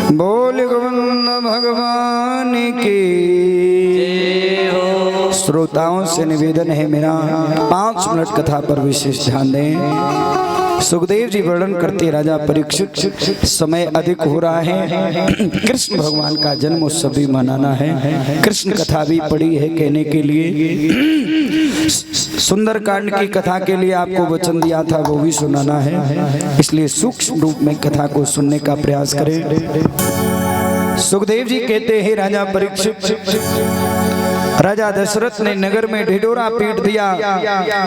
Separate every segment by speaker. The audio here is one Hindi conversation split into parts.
Speaker 1: बोल गोविंद भगवान की जय हो। श्रोताओं से निवेदन है मेरा 5 मिनट कथा पर विशेष ध्यान दें। सुखदेव जी वर्णन करते राजा परीक्षित, समय अधिक हो रहा है, कृष्ण भगवान का जन्म उत्सव भी मनाना है, कृष्ण कथा भी पड़ी है कहने के लिए, सुंदर कांड की कथा के लिए आपको वचन दिया था वो भी सुनाना है, इसलिए सूक्ष्म रूप में कथा को सुनने का प्रयास करें। सुखदेव जी कहते हैं राजा परीक्षित, राजा दशरथ ने नगर में ढिढोरा पीट दिया,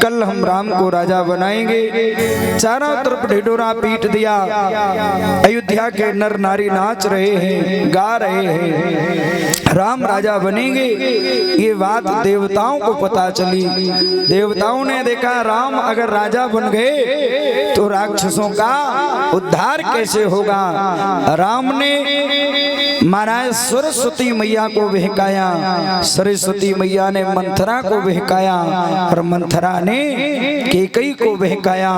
Speaker 1: कल हम राम को राजा बनाएंगे। चारों तरफ ढिढोरा पीट दिया, अयोध्या के नर नारी नाच रहे हैं, गा रहे हैं, राम राजा बनेंगे। ये बात देवताओं को पता चली, देवताओं ने देखा राम अगर राजा बन गए तो राक्षसों का उद्धार कैसे होगा। राम ने महाराज सरस्वती मैया को बहकाया, सरस्वती मैया ने मंथरा को बहकाया और मंथरा ने कैकेयी को बहकाया।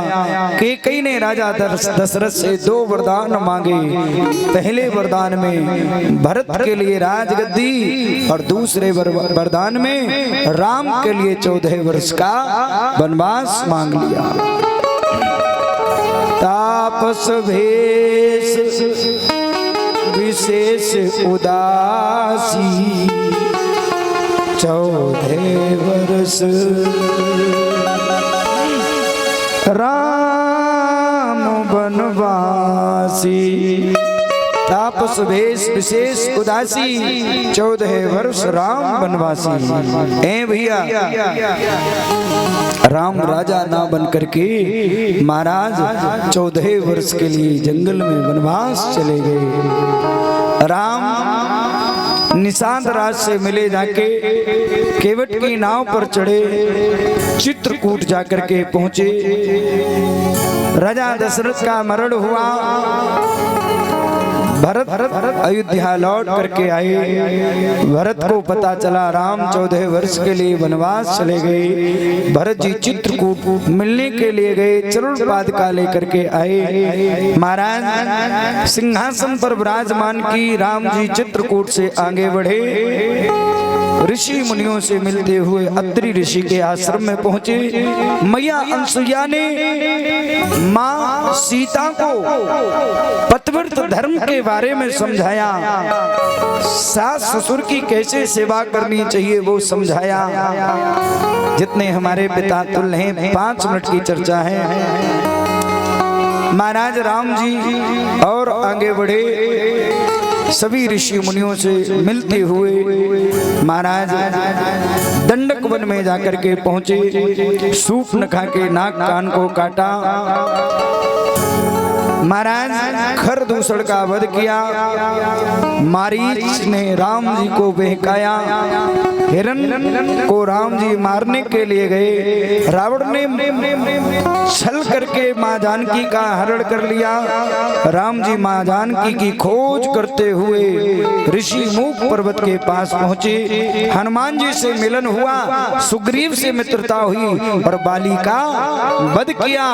Speaker 1: कैकेयी ने राजा दशरथ से 2 वरदान मांगे। पहले वरदान में भरत के लिए राजगद्दी और दूसरे वरदान में राम के लिए 14 वर्ष का वनवास मांग लिया। तापस भेष विशेष उदासी 14 वर्ष राम बनवासी। तापस भेष विशेष उदासी 14 वर्ष राम बनवासी। ए भैया, राम राजा ना बन करके महाराज 14 वर्ष के लिए जंगल में वनवास चले गए। राम निशांत राज से मिले, जाके केवट की नाव पर चढ़े, चित्रकूट जाकर के पहुंचे। राजा दशरथ का मरण हुआ, भरत अयोध्या लौट करके आए। भरत को पता चला राम 14 वर्ष के लिए वनवास चले गए। भरत जी चित्रकूट मिलने के लिए गए, चरण पादुका लेकर के आए। महाराज सिंहासन पर विराजमान की राम जी चित्रकूट से आगे बढ़े, ऋषि मुनियों से मिलते हुए अत्रि ऋषि के आश्रम में पहुंचे। मैया अनसुईया ने मां सीता को पतिव्रत धर्म के बारे में समझाया, सास ससुर की कैसे सेवा करनी चाहिए वो समझाया। जितने हमारे पिता तुल्य हैं, 5 मिनट की चर्चा है। महाराज राम जी और आगे बढ़े, सभी ऋषि मुनियों से मिलते हुए महाराज दंडक वन में जाकर के पहुंचे। शूर्पणखा के नाक कान को काटा, महाराज खरदूषण का वध किया। मारीच ने राम जी को बहकाया, हिरण को राम जी मारने के लिए गए। रावण ने छल करके मां जानकी का हरण कर लिया। राम जी मां जानकी की खोज करते हुए ऋषि मूक पर्वत के पास पहुंचे। हनुमान जी से मिलन हुआ, सुग्रीव से मित्रता हुई और बाली का वध किया।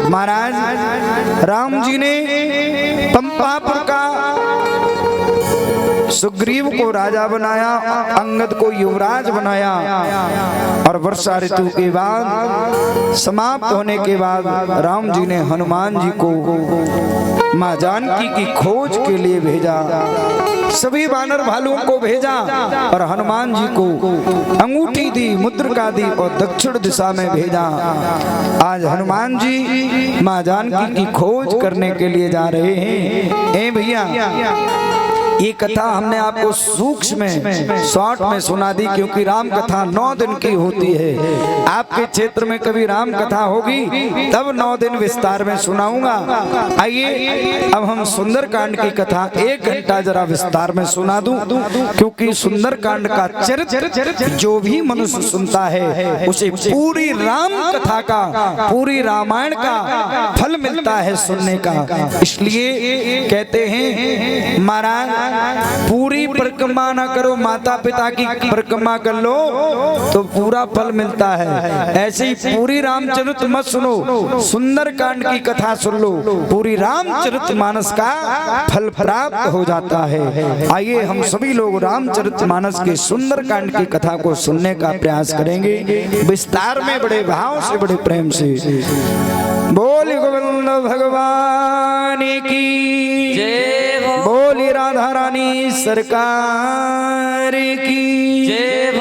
Speaker 1: महाराज राम जी ने पंपापुर का सुग्रीव को राजा बनाया, अंगद को युवराज बनाया और वर्षा ऋतु के बाद समाप्त होने के बाद राम जी ने हनुमान जी को मां जानकी की खोज के लिए भेजा। सभी वानर भालुओं को भेजा और हनुमान जी को अंगूठी दी, मुद्रिका दी और दक्षिण दिशा में भेजा। आज हनुमान जी मां जानकी की खोज करने के लिए जा रहे हैं। ए भैया, ये कथा हमने आपको सूक्ष्म में शॉर्ट में सुना दी, क्योंकि राम कथा 9 दिन की होती है। आपके क्षेत्र में कभी राम कथा होगी तब 9 दिन विस्तार में सुनाऊंगा। आइए अब हम सुंदर कांड की कथा 1 घंटा जरा विस्तार में सुना दूं, क्योंकि सुंदर कांड का चरित्र जो भी मनुष्य सुनता है उसे पूरी राम कथा का, पूरी रामायण का फल मिलता है सुनने का। इसलिए कहते हैं महाराज पूरी परिक्रमा ना करो, माता पिता की परिक्रमा कर लो तो पूरा फल मिलता है। ऐसे ही पूरी रामचरित मत सुनो, सुंदर कांड की कथा सुन लो, पूरी रामचरित मानस का फल प्राप्त हो जाता है। आइए हम सभी लोग रामचरित मानस के सुंदर कांड की कथा को सुनने का प्रयास करेंगे, विस्तार में, बड़े भाव से, बड़े प्रेम से। बोल गोविंद भगवान की जय, बोली राधा रानी सरकार की जय।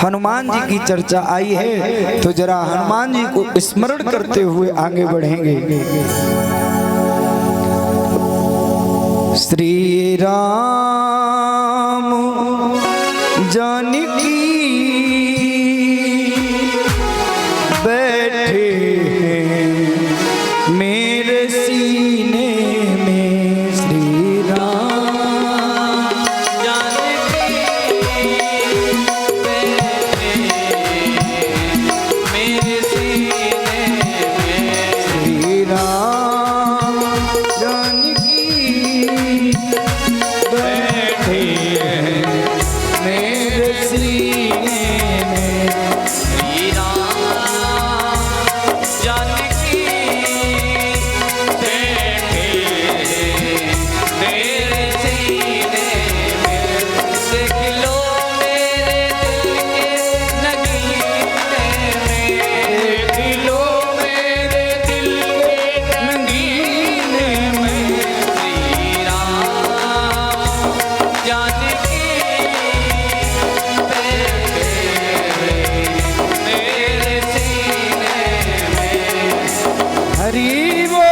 Speaker 1: हनुमान जी की चर्चा आई है तो जरा हनुमान जी को स्मरण करते हुए आगे बढ़ेंगे। श्री राम जानकी बैठे मेरे सीने में, श्री राम जानकी बैठे मेरे सीने में, श्री राम जानकी बैठे मेरे सीने में, श्री राम जानकी बैठे मेरे सीने में। देख लो मेरे दिल के नगीने में, देख लो मेरे दिल के नगीने में, श्री राम जानकी बैठे मेरे सीने में। हरि बोल।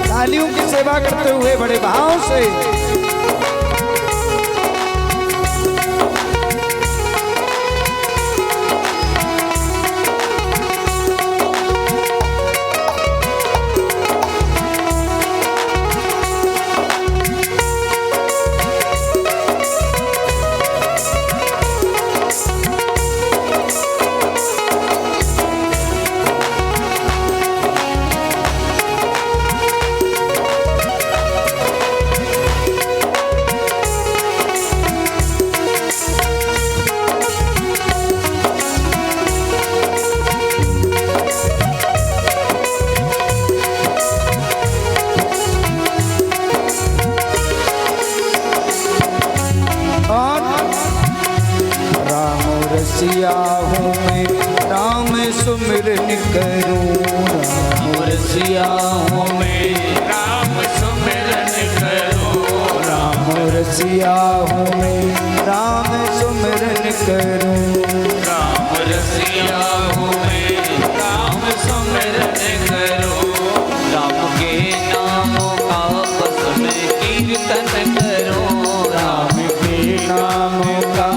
Speaker 1: तालियों की सेवा करते हुए बड़े भाव से। रसिया हूँ मैं, राम सुमिरन करूँ, राम रसिया हूँ मैं, राम सुमिरन करूँ, राम रसिया हूँ मैं, राम सुमिरन करूँ, राम रसिया हूँ मैं, राम सुमिरन करूँ, राम के नाम का बस में कीर्तन करूँ, राम के नाम का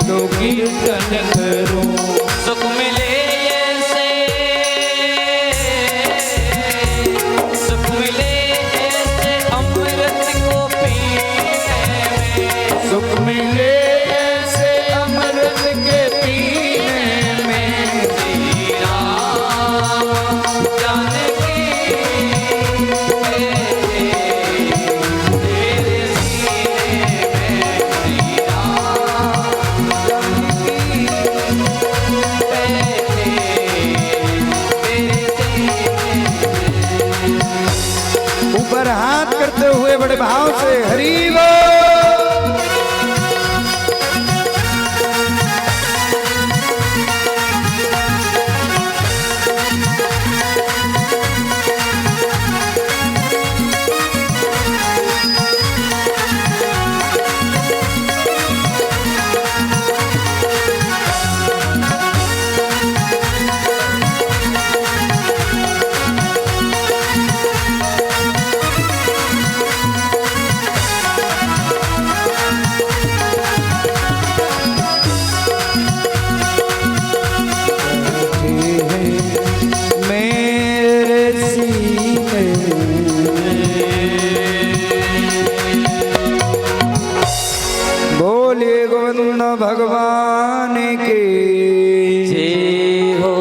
Speaker 1: तो कीर्तन करूं। सुख मिले ऐसे, सुख मिले ऐसे अमृत को पीने में, सुख मिले ऐसे अमृत के पीने में, श्री राम जानकी मेरे सीने में, श्री राम ऊपर हाथ करते हुए बड़े भाव से हरि बोल। भगवान की
Speaker 2: जय हो।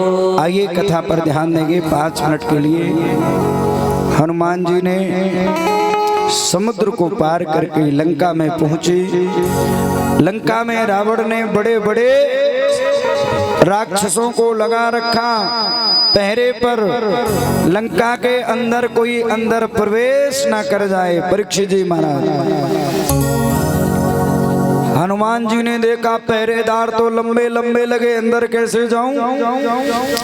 Speaker 1: आइए कथा पर ध्यान देंगे 5 मिनट के लिए। हनुमान जी ने समुद्र को पार करके लंका में पहुंचे। लंका में रावण ने बड़े बड़े राक्षसों को लगा रखा पहरे पर, लंका के अंदर कोई अंदर प्रवेश ना कर जाए। परीक्षित जी महाराज, हनुमान जी ने देखा पहरेदार तो लंबे लंबे लगे, अंदर कैसे जाऊं?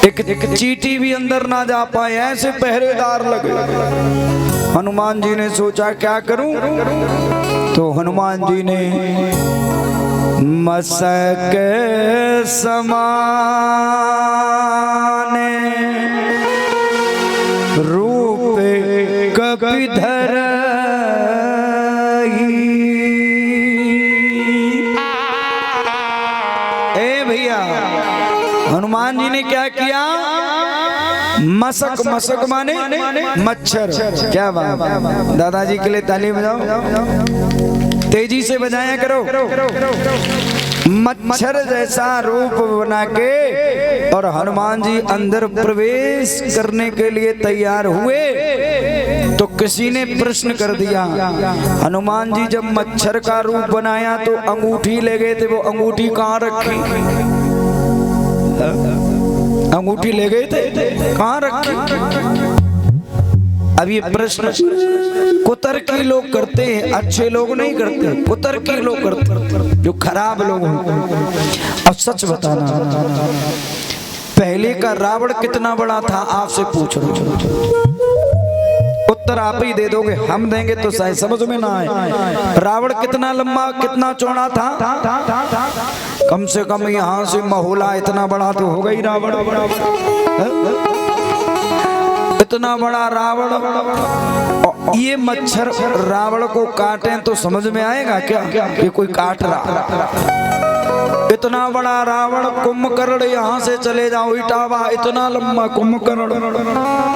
Speaker 1: एक चींटी भी अंदर ना जा पाए, ऐसे पहरेदार लगे। हनुमान जी ने सोचा क्या करूं? तो हनुमान जी ने मसक समान रूप कपिधर हनुमान जी ने क्या किया? मसक, मसक माने मच्छर। क्या बात, दादाजी के लिए ताली बजाओ, तेजी से बजाया करो। मच्छर जैसा रूप बना के और हनुमान जी अंदर प्रवेश करने के लिए तैयार हुए तो किसी ने प्रश्न कर दिया। हनुमान जी जब मच्छर का रूप बनाया तो अंगूठी ले गए थे, वो अंगूठी कहाँ रखी? अंगूठी ले गए थे, कहाँ रखी? अब ये प्रश्न कुतर्की लोग करते हैं, अच्छे लोग नहीं करते, कुतर्की लोग करते, जो खराब लोग होते हैं। अब सच बताना, पहले का रावण कितना बड़ा था आपसे पूछ रहा हूं, उत्तर आप ही दे दोगे, हम देंगे तो शायद समझ में ना आए। रावण कितना लंबा कितना चौड़ा था? कम से कम यहाँ से महोला इतना बड़ा तो होगा ही रावण। इतना बड़ा रावण, ये मच्छर रावण को काटे तो समझ में आएगा क्या ये कोई काट रहा? इतना बड़ा रावण, कुंभकर्ण यहाँ से चले जाओ, इटावा इतना लंबा कुंभकर्ण।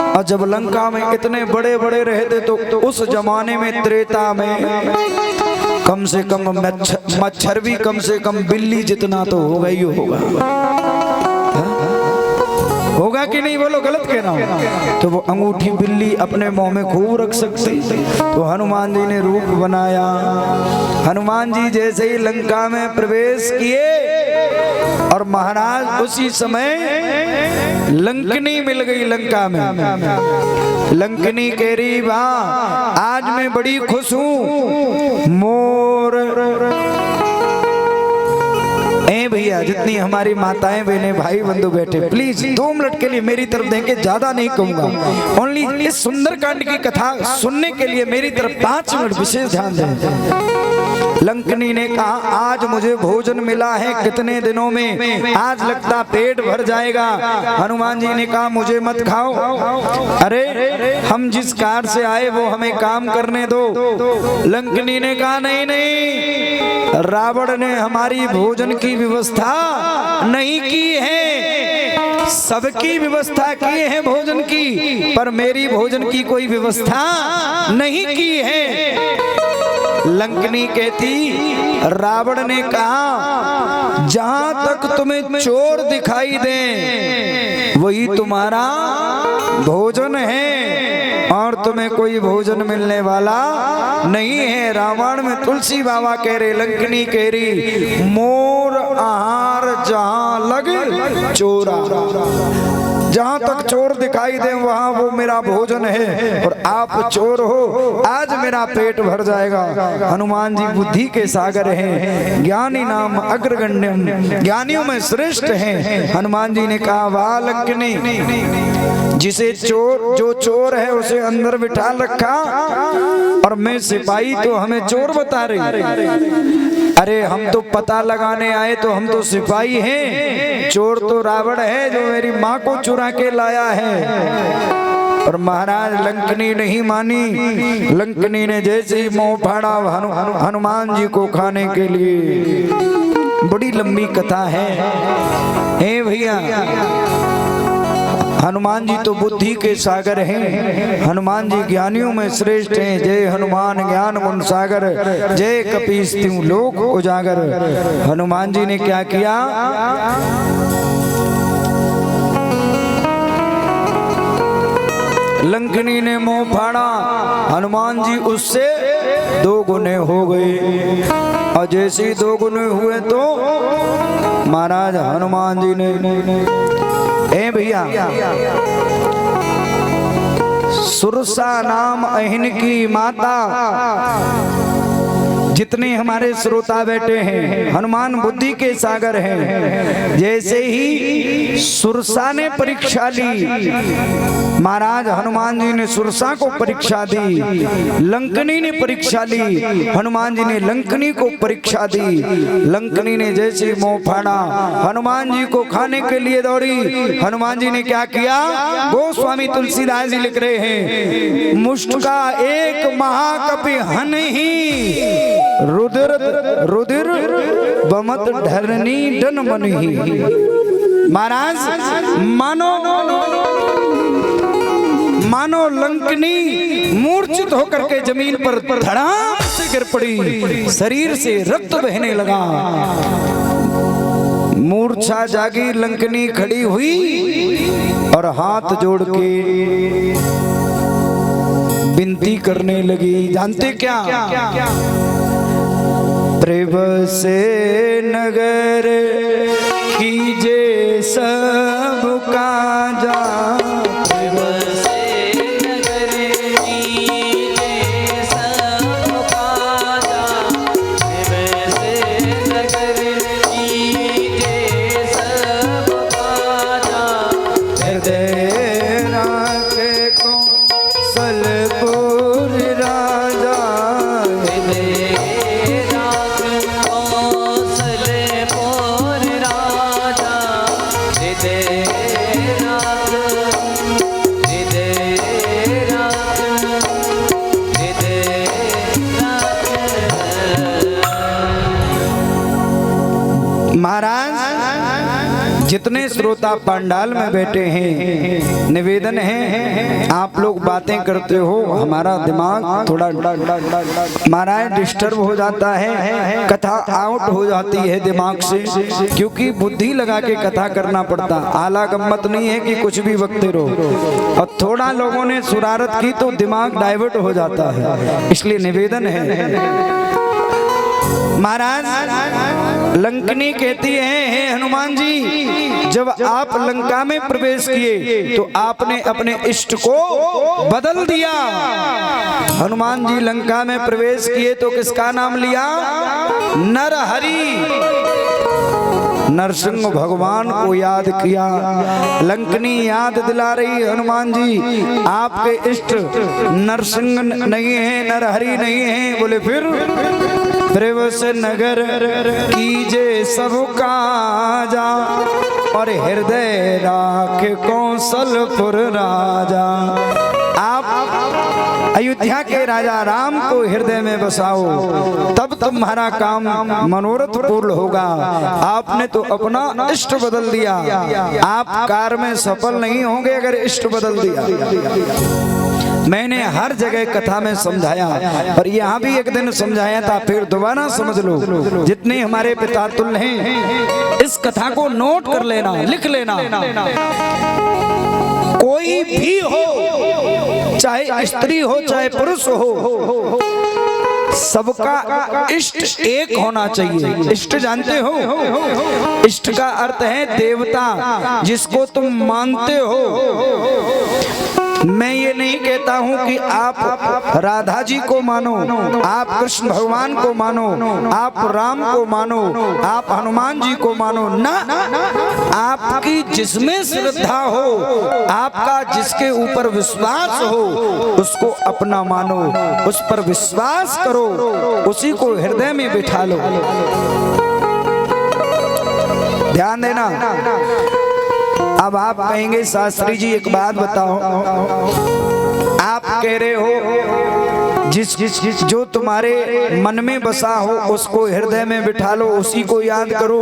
Speaker 1: और जब लंका में इतने बड़े बड़े रहते तो उस जमाने में त्रेता में कम से कम मच्छर भी कम से कम बिल्ली जितना तो होगा ही होगा कि नहीं? बोलो, गलत कह रहा हूं? तो वो अंगूठी बिल्ली अपने मुंह में खूब रख सकती। तो हनुमान जी ने रूप बनाया। हनुमान जी जैसे ही लंका में प्रवेश किए और महाराज उसी समय लंकनी मिल गई लंका में। लंकनी कह रही, वाह आज मैं बड़ी खुश हूं, मोर भैया जितनी हमारी माताएं बहनें भाई बंधु बैठे, प्लीज 2 मिनट के लिए मेरी तरफ देंगे, ज्यादा नहीं कहूंगा। ओनली इस सुंदर कांड की कथा सुनने के लिए मेरी तरफ 5 मिनट विशेष ध्यान दें। लंकनी ने कहा, आज मुझे भोजन मिला है कितने दिनों में, आज लगता पेट भर जाएगा। हनुमान जी ने कहा, मुझे मत खाओ, अरे हम जिस कार से आए वो हमें काम करने दो। लंकनी ने कहा, नहीं नहीं, रावण ने हमारी भोजन की व्यवस्था नहीं की है, सबकी व्यवस्था की है भोजन की, पर मेरी भोजन की कोई व्यवस्था नहीं की है। लंकनी कहती, रावण ने कहा, जहां तक तुम्हें चोर दिखाई दे वही तुम्हारा भोजन है और तुम्हें कोई भोजन मिलने वाला नहीं है। रामायण में तुलसी बाबा कह रहे, लंकनी कह रही, मोर आहार जहां लग चोरा, जहां तक चोर दिखाई दे वहां वो मेरा भोजन है और आप चोर हो, आज मेरा पेट भर जाएगा। हनुमान जी बुद्धि के सागर हैं, ज्ञानी नाम अग्रगण्यम, ज्ञानियों में श्रेष्ठ हैं। हनुमान जी ने कहा, वाह लंकनी, जिसे चोर, जो चोर है उसे अंदर बिठा रखा और मैं सिपाही तो हमें चोर बता रही। अरे हम तो पता लगाने आए, तो हम तो सिपाही हैं, चोर तो रावण है जो मेरी माँ को चुरा के लाया है। और महाराज लंकनी नहीं मानी। लंकनी ने जैसे ही मुंह फाड़ा हनुमान जी को खाने के लिए। बड़ी लंबी कथा है। हे भैया, हनुमान जी तो बुद्धि के सागर हैं, हनुमान जी ज्ञानियों में श्रेष्ठ हैं। जय हनुमान ज्ञान गुण सागर, जय कपीस तिहुँ लोक उजागर। हनुमान जी ने क्या किया? लंकनी ने मुंह फाड़ा, हनुमान जी उससे 2 गुने हो गए। और जैसे ही 2 गुने हुए तो महाराज हनुमान जी ने, ए भैया, सुरसा नाम अहिन की माता। जितने हमारे श्रोता बैठे हैं, हनुमान बुद्धि के सागर हैं। जैसे ही सुरसा ने परीक्षा ली, महाराज हनुमान जी ने सुरसा को परीक्षा दी। लंकनी ने परीक्षा ली, हनुमान जी ने लंकनी को परीक्षा दी। लंकनी ने जैसे मुंह फाड़ा, हनुमान जी को खाने के लिए दौड़ी। हनुमान जी ने क्या किया? गोस्वामी तुलसीदास जी लिख रहे हैं, मुष्ट का एक महाकपि हन ही, रुदिर बमत धरनी डन मनही। महाराज मानो लंकनी मूर्छित होकर के जमीन पर धड़ाम से गिर पड़ी, शरीर से रक्त बहने लगा। मूर्छा जागी, लंकनी खड़ी हुई और हाथ जोड़ के विनती करने लगी। जानते क्या? प्रेम से नगर कीजे सब काजा, जितने श्रोता पंडाल में बैठे हैं, निवेदन है आप लोग बातें करते हो, हमारा दिमाग थोड़ा महाराज डिस्टर्ब हो जाता है, कथा आउट हो जाती है दिमाग से, क्योंकि बुद्धि लगा के कथा करना पड़ता। आला गम्मत नहीं है कि कुछ भी बकते रहो, और थोड़ा लोगों ने शरारत की तो दिमाग डाइवर्ट हो जाता है। इसलिए निवेदन है। महाराज लंकनी कहती है, हे हनुमान जी, जब आप लंका में प्रवेश किए तो आपने अपने इष्ट को बदल दिया। हनुमान जी लंका में प्रवेश किए तो किसका नाम लिया? नरहरि, नरसिंह भगवान को याद किया। लंकनी याद दिला रही, हनुमान जी आपके इष्ट नरसिंह नहीं है, नरहरि नहीं है। बोले फिर? प्रेम से नगर कीजे सब काजा, और हृदय राख कौशलपुर राजा। आप अयोध्या के राजा राम को हृदय में बसाओ, तब तुम्हारा काम मनोरथ पूर्ण होगा। आपने तो अपना इष्ट बदल दिया, आप कार्य में सफल नहीं होंगे अगर इष्ट बदल दिया। मैंने हर जगह कथा में समझाया, और यहाँ भी एक दिन समझाया था, फिर दोबारा समझ लो। जितने हमारे पिता तुल्य हैं, इस कथा को नोट कर लेना, लिख लेना। कोई भी हो, चाहे स्त्री हो चाहे पुरुष हो, सबका इष्ट एक होना चाहिए। इष्ट जानते हो? इष्ट का अर्थ है देवता, जिसको तुम मानते हो। मैं ये नहीं कहता हूं कि आप राधा जी को मानो, आप कृष्ण भगवान को मानो, आप राम को मानो, आप हनुमान जी को मानो ना। आपकी जिसमें श्रद्धा हो, आपका जिसके ऊपर विश्वास हो, उसको अपना मानो, उस पर विश्वास करो, उसी को हृदय में बिठा लो। ध्यान देना। अब आप कहेंगे शास्त्री जी एक बात बताओ, आप कह रहे हो जिस जो तुम्हारे मन में बसा हो उसको हृदय में बिठा लो, उसी को याद करो।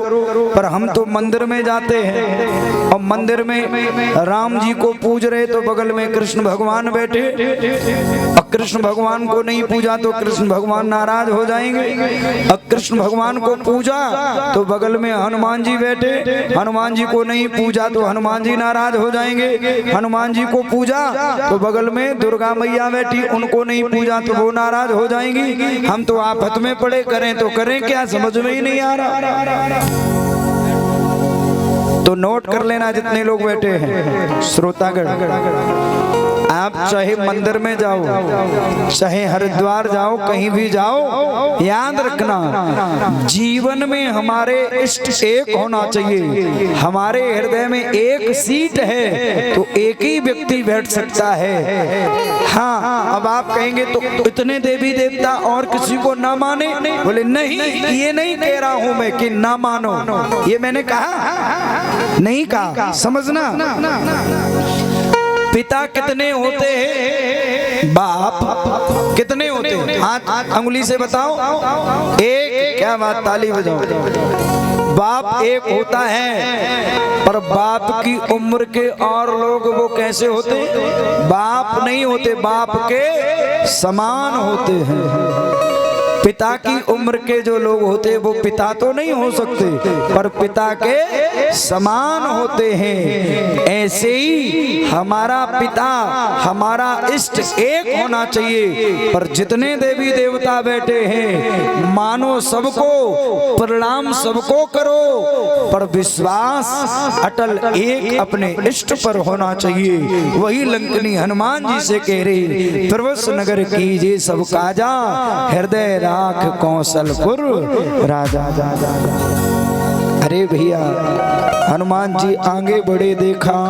Speaker 1: पर हम तो मंदिर में जाते हैं और मंदिर में राम जी को पूज रहे तो बगल में कृष्ण भगवान बैठे, और कृष्ण भगवान को नहीं पूजा तो कृष्ण भगवान नाराज हो जाएंगे। और कृष्ण भगवान को पूजा तो बगल में हनुमान जी बैठे, हनुमान जी को नहीं पूजा तो हनुमान जी नाराज हो जाएंगे। हनुमान जी को पूजा तो बगल में दुर्गा मैया बैठी, उनको नहीं पूजा तो वो नाराज हो जाएंगी। हम तो आफत में पड़े, करें तो करें क्या, समझ में ही नहीं आ रहा। तो नोट कर लेना जितने लोग बैठे हैं श्रोतागण, आप चाहे मंदिर में जाओ, चाहे हरिद्वार जाओ, कहीं भी जाओ, याद रखना जीवन में हमारे इष्ट एक होना चाहिए। हमारे हृदय में एक सीट है तो एक ही व्यक्ति बैठ सकता है। हाँ, अब आप कहेंगे तो इतने देवी देवता और किसी को ना माने, बोले नहीं, ये नहीं कह रहा हूं मैं कि ना मानो, ये मैंने कहा नहीं कहा, समझना। पिता कितने होते हैं, बाप कितने होते हैं, हाथ अंगुली से बताओ। एक, क्या बात, ताली बजाओ। बाप एक होता है, पर बाप की उम्र के और लोग वो कैसे होते हैं, बाप नहीं होते, बाप के समान होते हैं। पिता की उम्र के जो लोग होते वो पिता तो नहीं हो सकते, पर पिता के समान होते हैं। ऐसे ही हमारा पिता, हमारा इष्ट एक होना चाहिए। पर जितने देवी देवता बैठे हैं, मानो सबको, प्रणाम सबको करो, पर विश्वास अटल एक अपने इष्ट पर होना चाहिए। वही लंकनी हनुमान जी से कह रही, प्रवस नगर कीजिए सब काजा, हृदय राख कौशलपुर राजा। अरे भैया, हनुमान जी आगे बढ़े, देखा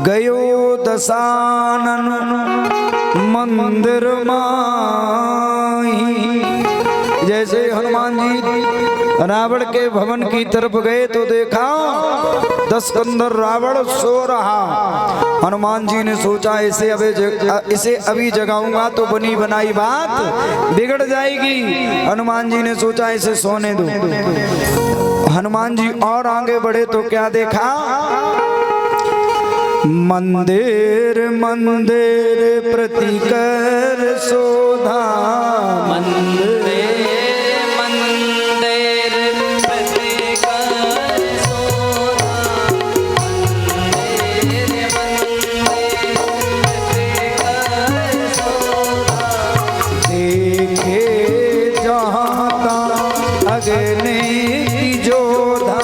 Speaker 1: गयो दशानन मंदिर माही। जैसे हनुमान जी रावण के भवन की तरफ गए तो देखा दशकंधर रावण सो रहा। हनुमान जी ने सोचा इसे अभी जगाऊंगा तो बनी बनाई बात बिगड़ जाएगी। हनुमान जी ने सोचा इसे सोने दो। हनुमान जी और आगे बढ़े तो क्या देखा, मंदिर मंदिर प्रतिकर शोधा,
Speaker 2: मंदिर मंदिर प्रतिकर शोधा, मंदिर मंदिर प्रतिकर शोधा।
Speaker 1: देखे जहाँ अग्नि जोधा,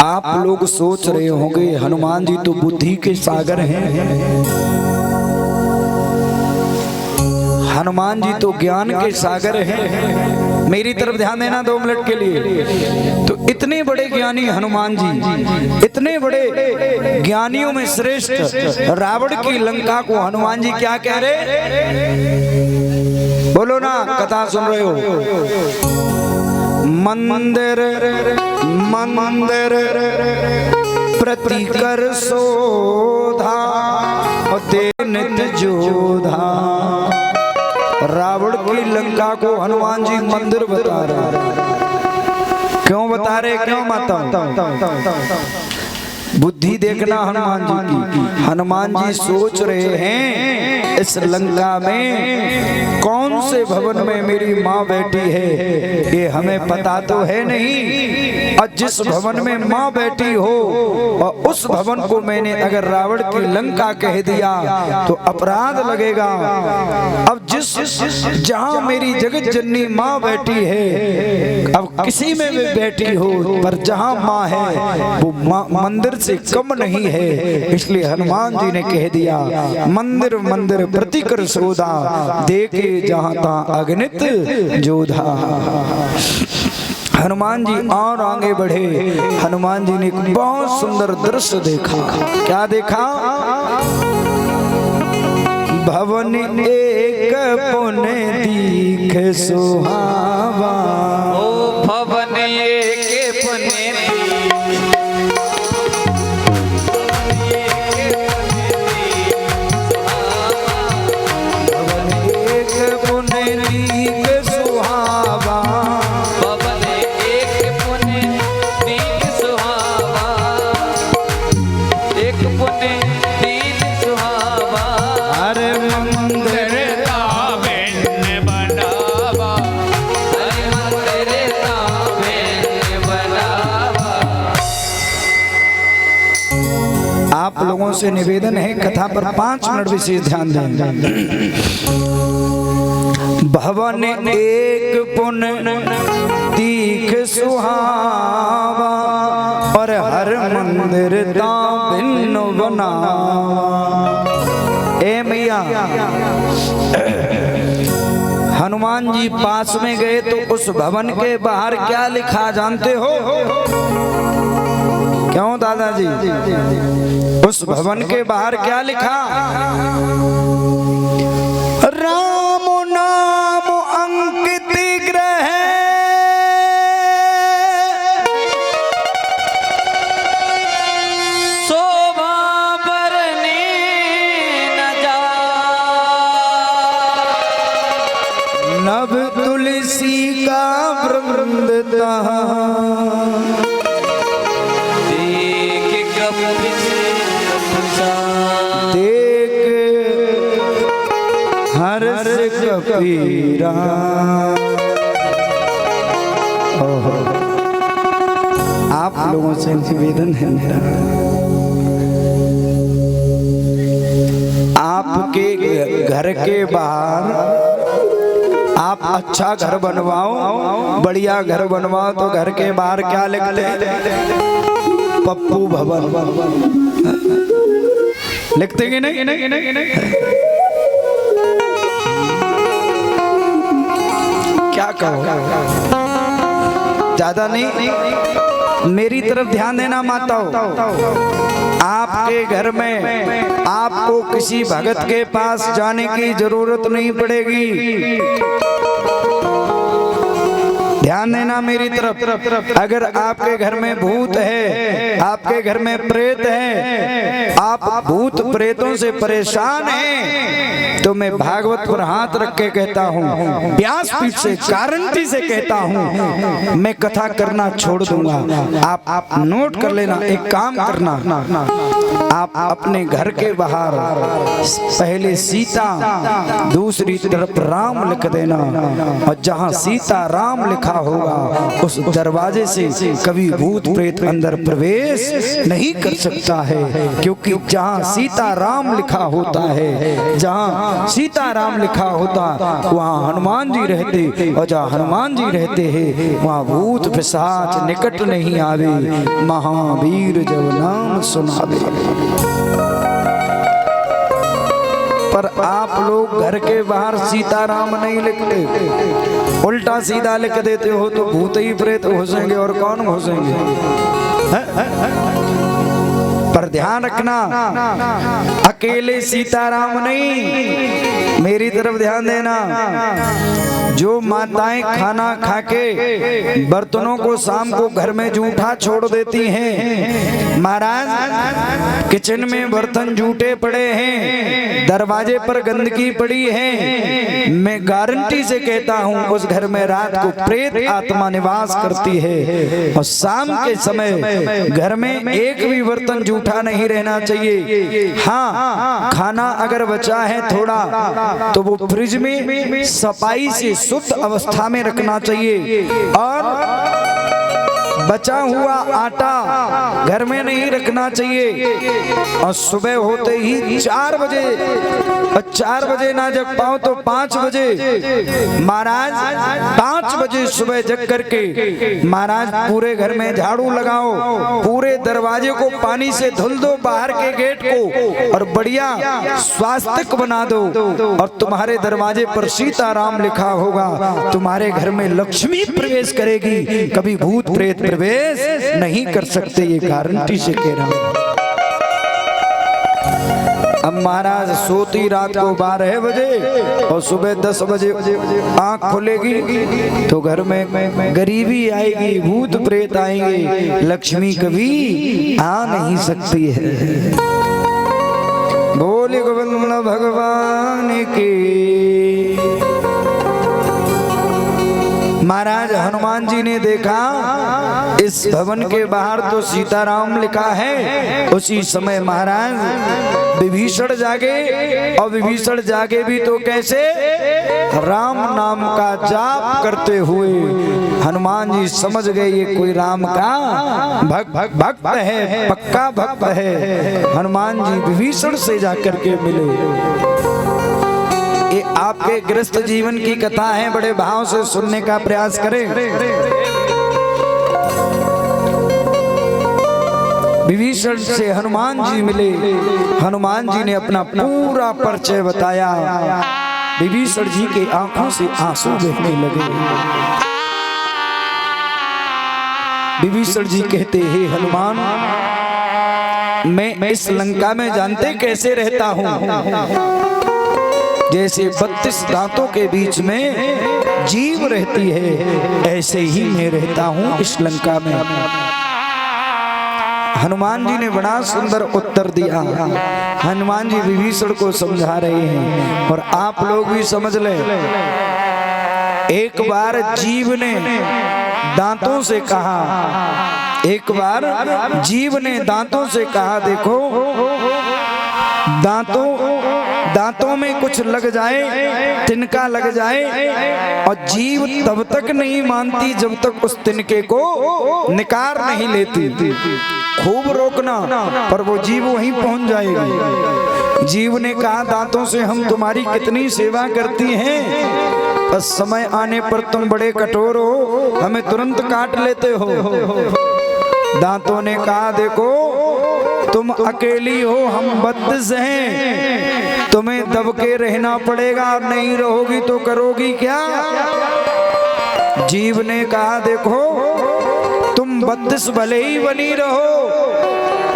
Speaker 1: आप लोग सोच रहे होंगे हनुमान जी तो बुद्धि के सागर हैं, हनुमान जी तो ज्ञान के सागर हैं। मेरी तरफ ध्यान देना 2 मिनट के लिए। तो इतने बड़े ज्ञानी हनुमान जी, इतने बड़े ज्ञानियों में श्रेष्ठ रावण की लंका को हनुमान जी क्या कह रहे, बोलो ना, कथा सुन रहे हो। मंदिर मंदिर प्रतिकर शोधा, नित्य जोधा। रावण की लंका को हनुमान जी मंदिर बता रहे। क्यों बता रहे, क्यों माता? बुद्धि देखना हनुमान जी की। हनुमान जी सोच रहे हैं इस लंका में कौन से भवन में मेरी माँ बैठी है, ये हमें पता तो है नहीं। और जिस भवन में माँ बैठी हो और उस भवन को मैंने अगर रावण की लंका कह दिया तो अपराध लगेगा। अब जिस जहाँ मेरी जगत जननी माँ बैठी है, अब किसी में भी बैठी हो, पर जहाँ माँ है वो मंदिर से कम नहीं है। इसलिए हनुमान जी ने कह दिया, मंदिर मंदिर प्रतिकर शोधा, देखे जहाँ ता अगणित जोधा। हनुमान जी और आगे बढ़े। हनुमान जी ने एक बहुत सुंदर दृश्य देखा। क्या देखा? भवन एक पुण्य दीख सुहावा।
Speaker 2: ओ भवन एक पुण्य
Speaker 1: आप लोगों से निवेदन है, कथा पर 5 मिनट विशेष ध्यान दें। भवन एक पुण्य दीख सुहावा, और हर मंदिर तां भिन्न बनावा। ए मैया, हनुमान जी पास में गए तो उस भवन के बाहर क्या लिखा जानते हो? क्यों दादाजी? उस भवन के बाहर क्या लिखा? राम नाम अंकित ग्रह,
Speaker 2: शोभा बरने न जा,
Speaker 1: नभ तुलसी का वृंद देख हर्ष कपीरा। आप लोगों से निवेदन है मेरा, आपके घर के बाहर आप अच्छा घर बनवाओ, बढ़िया घर बनवाओ, तो घर के बाहर क्या लिखते हैं? पप्पू भवन लिखते कि नहीं? क्या कहो? ज्यादा नहीं, मेरी तरफ ध्यान देना माताओं। आपके घर में आपको किसी भगत के पास जाने की जरूरत नहीं पड़ेगी। ध्यान देना मेरी तरफ। अगर आपके घर में भूत है, आपके घर में प्रेत है, आप भूत प्रेतों से परेशान हैं, तो मैं भागवत पर हाथ रख के कहता हूँ, व्यासपीठ से गारंटी से कहता हूँ, मैं कथा करना छोड़ दूंगा। आप नोट कर लेना। एक काम करना, आप अपने घर के बाहर पहले सीता, दूसरी तरफ राम लिख देना, और जहाँ सीता राम लिखा होगा उस दरवाजे से कभी भूत प्रेत अंदर प्रवेश नहीं कर सकता है। क्योंकि जहाँ सीता राम लिखा होता है, जहाँ सीता राम लिखा होता, वहाँ हनुमान जी रहते, और जहाँ हनुमान जी रहते हैं वहाँ भूत पिशाच निकट नहीं आवे। महावीर जब नाम सुनावे। पर आप लोग घर के बाहर सीताराम नहीं लिखते, उल्टा सीधा लिख देते हो, तो भूत ही प्रेत घुसेंगे और कौन घुसेंगे? पर ध्यान रखना, अकेले सीताराम नहीं, मेरी तरफ ध्यान देना। जो माताएं खाना खाके बर्तनों को शाम को घर में जूठा छोड़ देती हैं, महाराज किचन में बर्तन जूठे पड़े हैं, दरवाजे पर गंदगी पड़ी है, मैं गारंटी से कहता हूँ उस घर में रात को प्रेत आत्मा निवास करती है। और शाम के समय घर में एक भी बर्तन जूठा नहीं रहना चाहिए। हाँ, खाना अगर बचा है थोड़ा तो वो फ्रिज में सफाई से शुद्ध अवस्था में रखना चाहिए। और बचा हुआ आटा घर में नहीं रखना चाहिए और सुबह होते ही 4 बजे, और 4 बजे ना जग पाओ तो 5 बजे महाराज 5 बजे सुबह जग करके महाराज पूरे घर में झाड़ू लगाओ, पूरे दरवाजे को पानी से धुल दो, बाहर के गेट को, और बढ़िया स्वास्तिक बना दो, और तुम्हारे दरवाजे पर सीताराम लिखा होगा। तुम्हारे घर में लक्ष्मी प्रवेश करेगी, कभी भूत प्रेत प्रवेश नहीं कर सकते, ये गारंटी से कह रहा हूं। अब महाराज सोती रात को 12 बजे और सुबह 10 बजे आंख खुलेगी तो घर में गरीबी आएगी, भूत प्रेत आएंगे, लक्ष्मी कभी आ नहीं सकती है। बोले गोविंद भगवान की। महाराज हनुमान जी ने देखा इस भवन के बाहर तो सीताराम लिखा है। उसी समय महाराज विभीषण जागे, और विभीषण जागे भी तो कैसे, राम नाम का जाप करते हुए। हनुमान जी समझ गए ये कोई राम का भक्त है, पक्का भक्त है। हनुमान जी विभीषण से जाकर के मिले। ये आपके गृहस्थ जीवन की कथा है, बड़े भाव से सुनने का प्रयास करें। विभीषण से हनुमान जी मिले, हनुमान जी ने अपना पूरा परिचय बताया। विभीषण जी के आंखों से आंसू बहने लगे। विभीषण जी कहते हैं हनुमान, मैं इस लंका में जानते कैसे रहता हूँ, जैसे 32 दांतों के बीच में जीव रहती है, ऐसे ही मैं रहता हूँ इस लंका में। हनुमान जी ने बड़ा सुंदर उत्तर दिया। हनुमान जी विभीषण को समझा रहे हैं, और आप लोग भी समझ ले। एक बार जीव ने दांतों से कहा, एक बार जीव ने दांतों से कहा, देखो दांतों में कुछ लग जाए, तिनका लग जाए, और जीव तब तक नहीं मानती जब तक उस तिनके को निकाल नहीं लेती। खूब रोकना, पर वो जीव वहीं पहुंच जाएगी। जीव ने कहा, दांतों से हम तुम्हारी कितनी सेवा करती हैं, बस समय आने पर तुम बड़े कठोर हो, हमें तुरंत काट लेते हो। दांतों ने कहा, देखो तुम अकेली हो, हम 32 हैं, तुम्हें दब के रहना पड़ेगा, और नहीं रहोगी तो करोगी क्या। जीव ने कहा, देखो तुम 32 भले ही बनी रहो,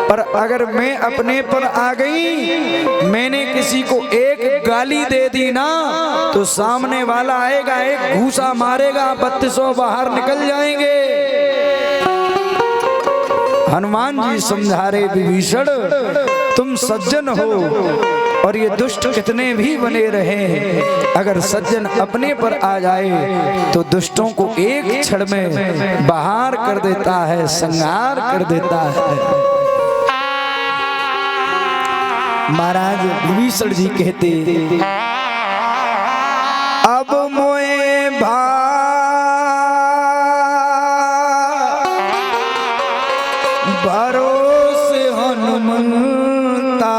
Speaker 1: पर अगर मैं अपने पर आ गई, मैंने किसी को एक गाली दे दी ना, तो सामने वाला आएगा, एक घूसा मारेगा, 32 बाहर निकल जाएंगे। हनुमान जी समझा रहे, विभीषण तुम सज्जन हो, और ये दुष्ट कितने भी बने रहे, अगर सज्जन अपने पर आ जाए तो दुष्टों को एक क्षण में बाहर कर देता है, संहार कर देता है। महाराज विभीषण जी कहते, अब मोए भरोसे हनुमंता,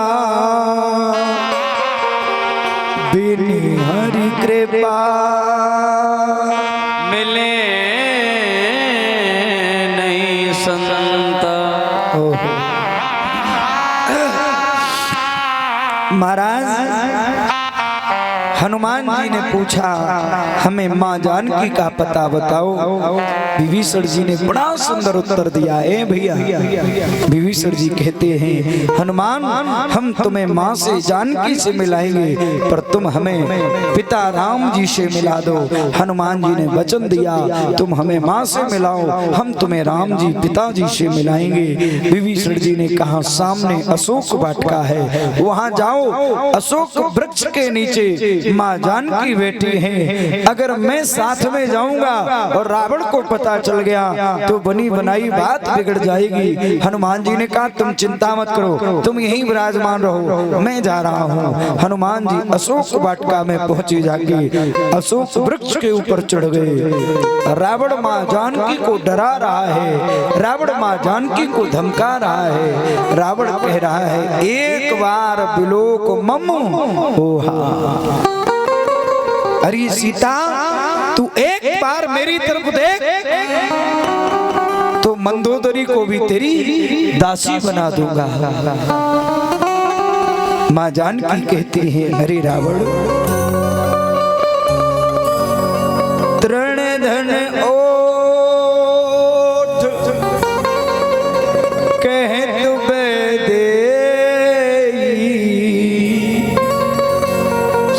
Speaker 1: बिन हरि कृपा
Speaker 2: मिले नहीं संता।
Speaker 1: महाराज हनुमान जी ने पूछा, हमें माँ जानकी का पता बताओ। विभीषण जी ने बड़ा सुंदर उत्तर दिया। ए भैया, विभीषण जी कहते हैं, हनुमान हम तुम्हें माँ से जानकी से मिलाएंगे, पर तुम हमें पिता राम जी से मिला दो। हनुमान जी ने वचन दिया, तुम हमें माँ से मिलाओ, हम तुम्हें राम जी पिताजी से मिलाएंगे। विभीषण जी ने कहा, सामने अशोक वाटिका है, वहां जाओ, अशोक वृक्ष के नीचे माँ जानकी बैठी हैं। अगर मैं साथ में जाऊंगा और रावण को पता पता चल गया तो बनी बनाई बात बिगड़ जाएगी। हनुमान जी ने कहा तुम चिंता मत करो, तुम यहीं विराजमान रहो, मैं जा रहा हूँ। हनुमान जी अशोक वाटिका में पहुंचे, जाके अशोक वृक्ष के ऊपर चढ़ गए। रावण माँ जानकी को डरा रहा है, रावण माँ जानकी को धमका रहा है। रावण कह रहा है एक बार बिलोक मम ओहा। अरे सीता तू एक बार मेरी तरफ देख तो मंदोदरी को भी तेरी दासी बना दूंगा। माँ जानकी कहती है अरे रावण तृण धन ओठ कहत बेदेई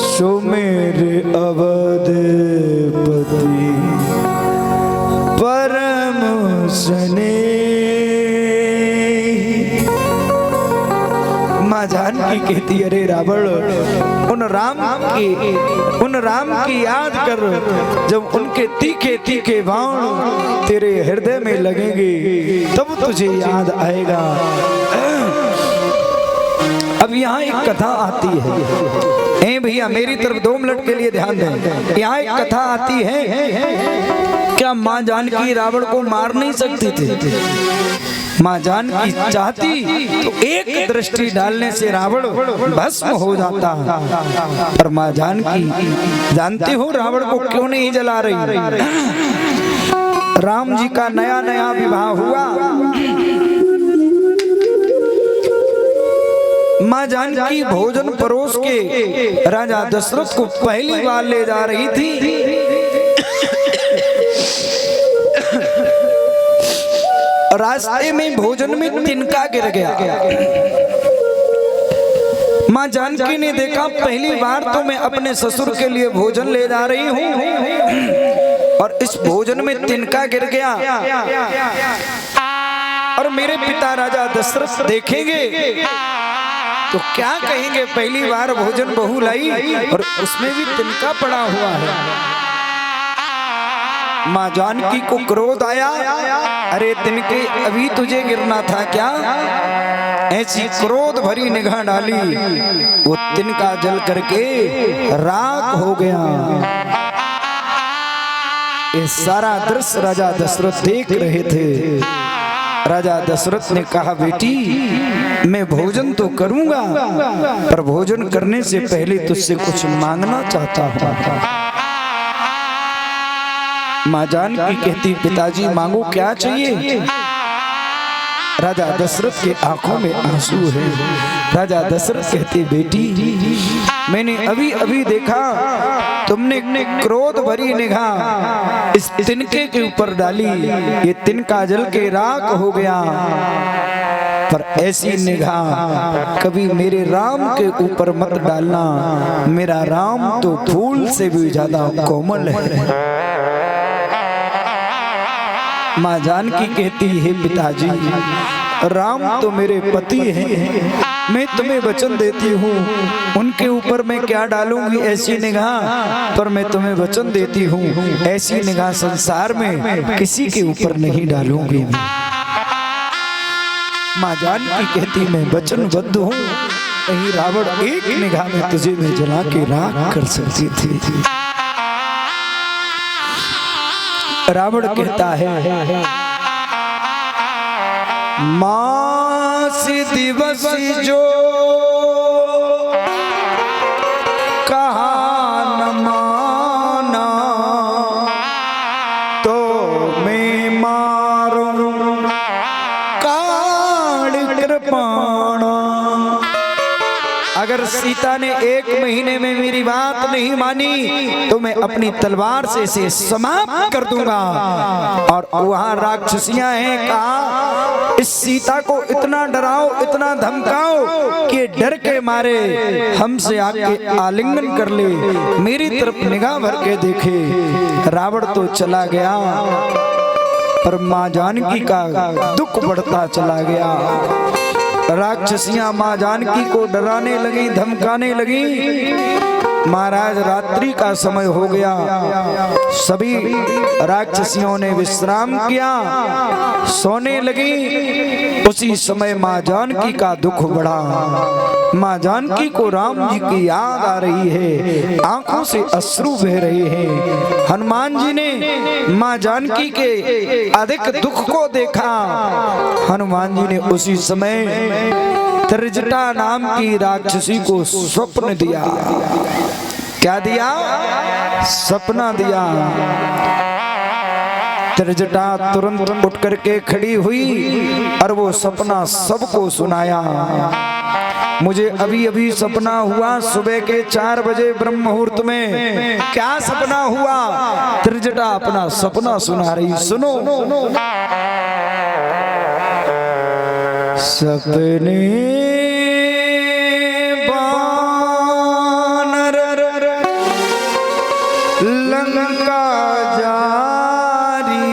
Speaker 1: सुमेर अवधपति परम स्नेही। माँ जानकी कहती अरे रावण उन राम की याद कर, जब उनके तीखे तीखे बाण तेरे हृदय में लगेंगे तब तुझे याद आएगा। अब यहाँ एक कथा आती है, ए भैया मेरी तरफ 2 मिनट के लिए ध्यान दें। यहाँ एक कथा आती है, क्या माँ जानकी रावण को मार नहीं सकती थी? माँ जानकी चाहती तो एक दृष्टि डालने से रावण भस्म हो जाता, पर माँ जानकी जानते हो रावण को क्यों नहीं जला रही? राम जी का नया नया विवाह हुआ, माँ जानकी भोजन परोस के राजा दशरथ को पहली बार ले जा रही थी। रास्ते में भोजन में तिनका गिर गया। माँ जानकी ने देखा पहली बार तो मैं अपने ससुर के लिए भोजन ले जा रही हूँ और इस भोजन में तिनका गिर गया और मेरे पिता राजा दशरथ देखेंगे तो क्या कहेंगे, पहली बार भोजन बहू लाई और उसमें भी तिनका पड़ा हुआ है। माँ जानकी को क्रोध आया, अरे तिनके अभी तुझे गिरना था क्या? ऐसी क्रोध भरी निगाह डाली, वो तिनका जल करके राख हो गया। ये सारा दृश्य राजा दशरथ देख रहे थे। राजा दशरथ ने कहा बेटी मैं भोजन तो करूंगा, पर भोजन करने से पहले तुझसे कुछ मांगना चाहता हूं। माँ जानकी कहती पिताजी मांगो क्या चाहिए? राजा दशरथ के आंखों में आंसू है। राजा दशरथ कहते बेटी मैंने अभी अभी देखा तुमने क्रोध भरी निगाह इस तिनके के ऊपर डाली, ये तिनका जल के राख हो गया, पर ऐसी निगाह कभी मेरे राम के ऊपर मत डालना, मेरा राम तो फूल से भी ज्यादा कोमल है। माँ जानकी कहती है पिताजी राम तो मेरे पति हैं, मैं तुम्हें वचन देती हूँ उनके ऊपर मैं क्या डालूंगी ऐसी निगाह, पर मैं तुम्हें वचन देती हूँ ऐसी निगाह संसार में किसी के ऊपर नहीं डालूंगी। माँ जानकी कहती मैं वचनबद्ध हूँ, कहीं रावण एक निगाह में तुझे मैं जला के राख कर सकती थी। रावण कहता है मास दिवस जो कहा न माना तो मैं मारूं काल कृपाणा। अगर सीता ने 1 महीने में मेरी बात नहीं मानी तो मैं अपनी तलवार से इसे समाप्त कर दूंगा। और वहां राक्षसियां हैं, कहा इस सीता को इतना डराओ इतना धमकाओ कि डर के मारे हमसे आके आलिंगन कर ले, मेरी तरफ निगाह भर के देखे। रावण तो चला गया पर माँ जानकी का दुख बढ़ता चला गया। राक्षसियां माँ जानकी को डराने लगी, धमकाने लगी। महाराज रात्रि का समय हो गया, सभी राक्षसियों ने विश्राम किया, सोने लगी। उसी समय माँ जानकी का दुख बढ़ा। माँ जानकी को राम जी की याद आ रही है, आंखों से अश्रु बह रहे हैं। हनुमान जी ने माँ जानकी के अधिक दुख को देखा। हनुमान जी ने उसी समय त्रिजटा नाम की राक्षसी को स्वप्न दिया। क्या दिया? सपना दिया। त्रिजटा तुरंत उठ करके खड़ी हुई और वो सपना सबको सुनाया। मुझे अभी अभी सपना हुआ, सुबह के 4 बजे ब्रह्म मुहूर्त में। क्या सपना हुआ? त्रिजटा अपना सपना सुना रही, सुनो। सपने बानर लंका जारी,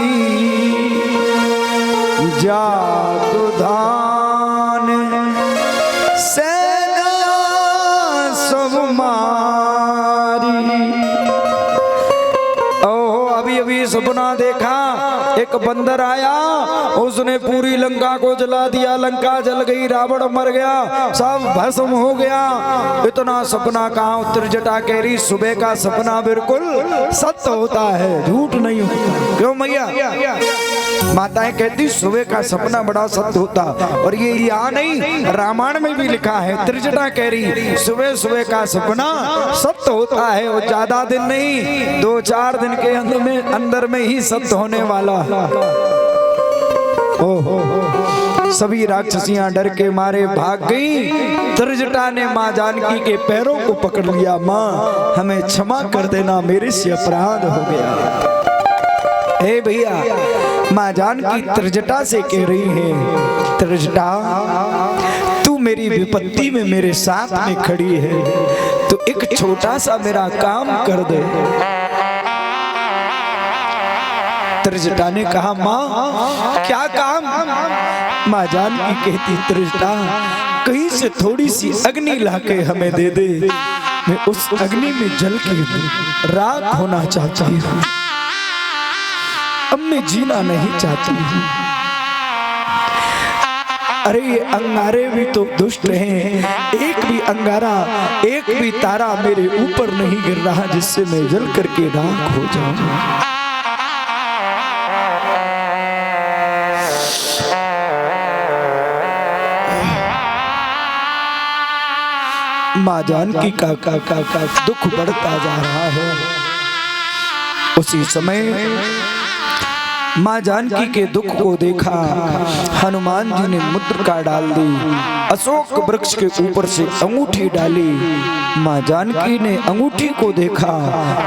Speaker 1: जादू धान सेना सब मारी। ओहो, अभी अभी सपना देखा, एक बंदर आया, उसने पूरी लंका को जला दिया। लंका जल गई, रावण मर गया, सब भस्म हो गया। इतना सपना कहाँ? त्रिजटा कह रही सुबह का सपना बिल्कुल सत्य होता है, झूठ नहीं होता। क्यों मैया? माताएं कहती सुबह का सपना बड़ा सत्य होता। और ये यहाँ नहीं, रामायण में भी लिखा है। त्रिजटा कह रही सुबह सुबह का सपना सत्य होता है, और ज्यादा दिन नहीं, 2-4 दिन के अंदर में ही सत्य होने वाला। ओहो, सभी राक्षसियां डर के मारे भाग गई। त्रिजटा ने माँ जानकी के पैरों को पकड़ लिया। माँ, हमें क्षमा कर देना, मेरे से अपराध हो गया। हे भैया, माँ जानकी त्रिजटा से कह रही है, त्रिजटा तू मेरी विपत्ति में मेरे साथ में खड़ी है, तो एक छोटा सा मेरा काम कर दे। त्रिजटा ने कहा, माँ क्या काम? माँ जानकी कहती, त्रिजटा कहीं से थोड़ी सी अग्नि लाके हमें दे दे, मैं उस अग्नि में जल के राख होना चाहती हूँ, अब मैं जीना नहीं चाहती हूँ। अरे ये अंगारे भी तो दुष्ट हैं, एक भी अंगारा, एक भी तारा मेरे ऊपर नहीं गिर रहा जिससे मैं जल करके राख हो जाऊं। माँ जानकी का दुख बढ़ता जा रहा है। उसी समय माँ जानकी के दुख को देखा, हनुमान जी ने मुद्रिका डाल दी, अशोक वृक्ष के ऊपर से अंगूठी डाली। माँ जानकी ने अंगूठी को देखा,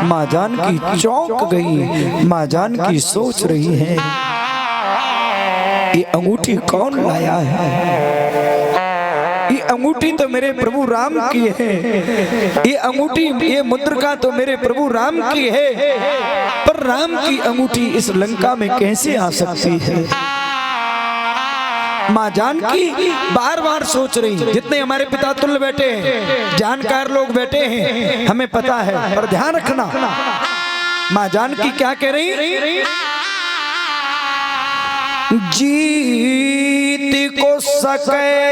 Speaker 1: माँ जानकी चौंक गई। माँ जानकी सोच रही है, ये अंगूठी कौन लाया है? ये अंगूठी तो मेरे प्रभु राम की है, ये अंगूठी, ये मुद्रिका तो मेरे प्रभु राम की है, पर राम की अंगूठी इस लंका में कैसे आ सकती है? माँ जानकी बार बार सोच रही। जितने हमारे पिता तुल्य बैठे हैं, जानकार लोग बैठे हैं, हमें पता है, पर ध्यान रखना माँ जानकी क्या कह रही? जीत को सके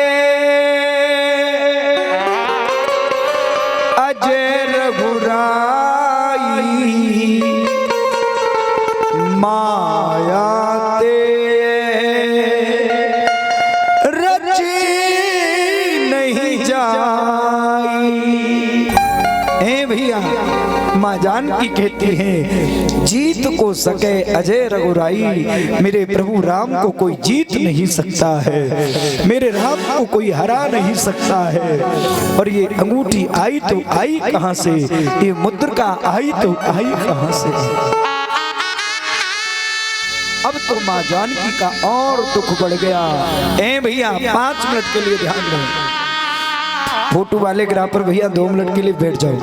Speaker 1: अजय रघुराई, माया ते रची नहीं जाई। हे भैया, माँ जानकी कहती है, जीत को सके अजय रघुराई, मेरे प्रभु राम को कोई जीत नहीं सकता है, मेरे राम को कोई हरा नहीं सकता है। और ये अंगूठी आई तो आई कहां से? ये मुद्रिका आई तो आई कहां से? अब तो माँ जानकी का और दुख बढ़ गया। ए भैया, 5 मिनट के लिए ध्यान दो। फोटो वाले ग्राफर भैया 2 मिनट के लिए बैठ जाओ।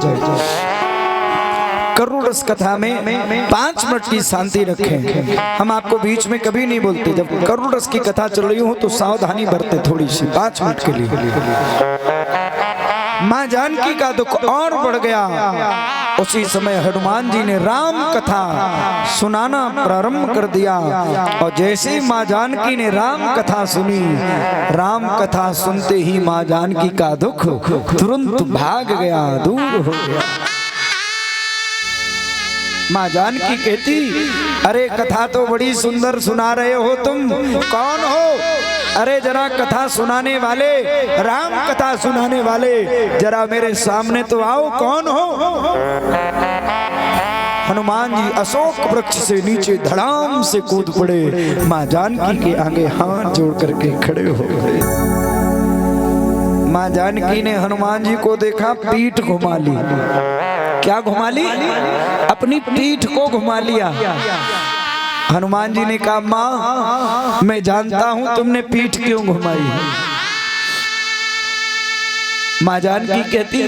Speaker 1: करुण रस कथा में 5 मिनट की शांति रखें। हम आपको बीच में कभी नहीं बोलते, जब करुण रस की कथा चल रही हो तो सावधानी बरते थोड़ी सी। 5 मिनट के लिए मां जानकी का दुख और बढ़ गया। उसी समय हनुमान जी ने राम कथा सुनाना प्रारंभ कर दिया और जैसे ही मां जानकी ने राम कथा सुनी, राम कथा सुनते ही मां जानकी का दुख तुरंत भाग गया, दूर हो गया। मां जानकी कहती, अरे कथा तो बड़ी सुंदर सुना रहे हो, तुम कौन हो? अरे जरा कथा सुनाने वाले, राम कथा सुनाने वाले, जरा मेरे सामने तो आओ, कौन हो? हनुमान जी अशोक वृक्ष से नीचे धड़ाम से कूद पड़े, मां जानकी के आगे हाथ जोड़ करके खड़े हो गए। मां जानकी ने हनुमान जी को देखा, पीठ घुमा ली। क्या घुमा ली? अपनी पीठ को घुमा लिया। हनुमान जी ने कहा, मां मैं जानता हूं तुमने पीठ क्यों घुमाई। मां जानकी कहती,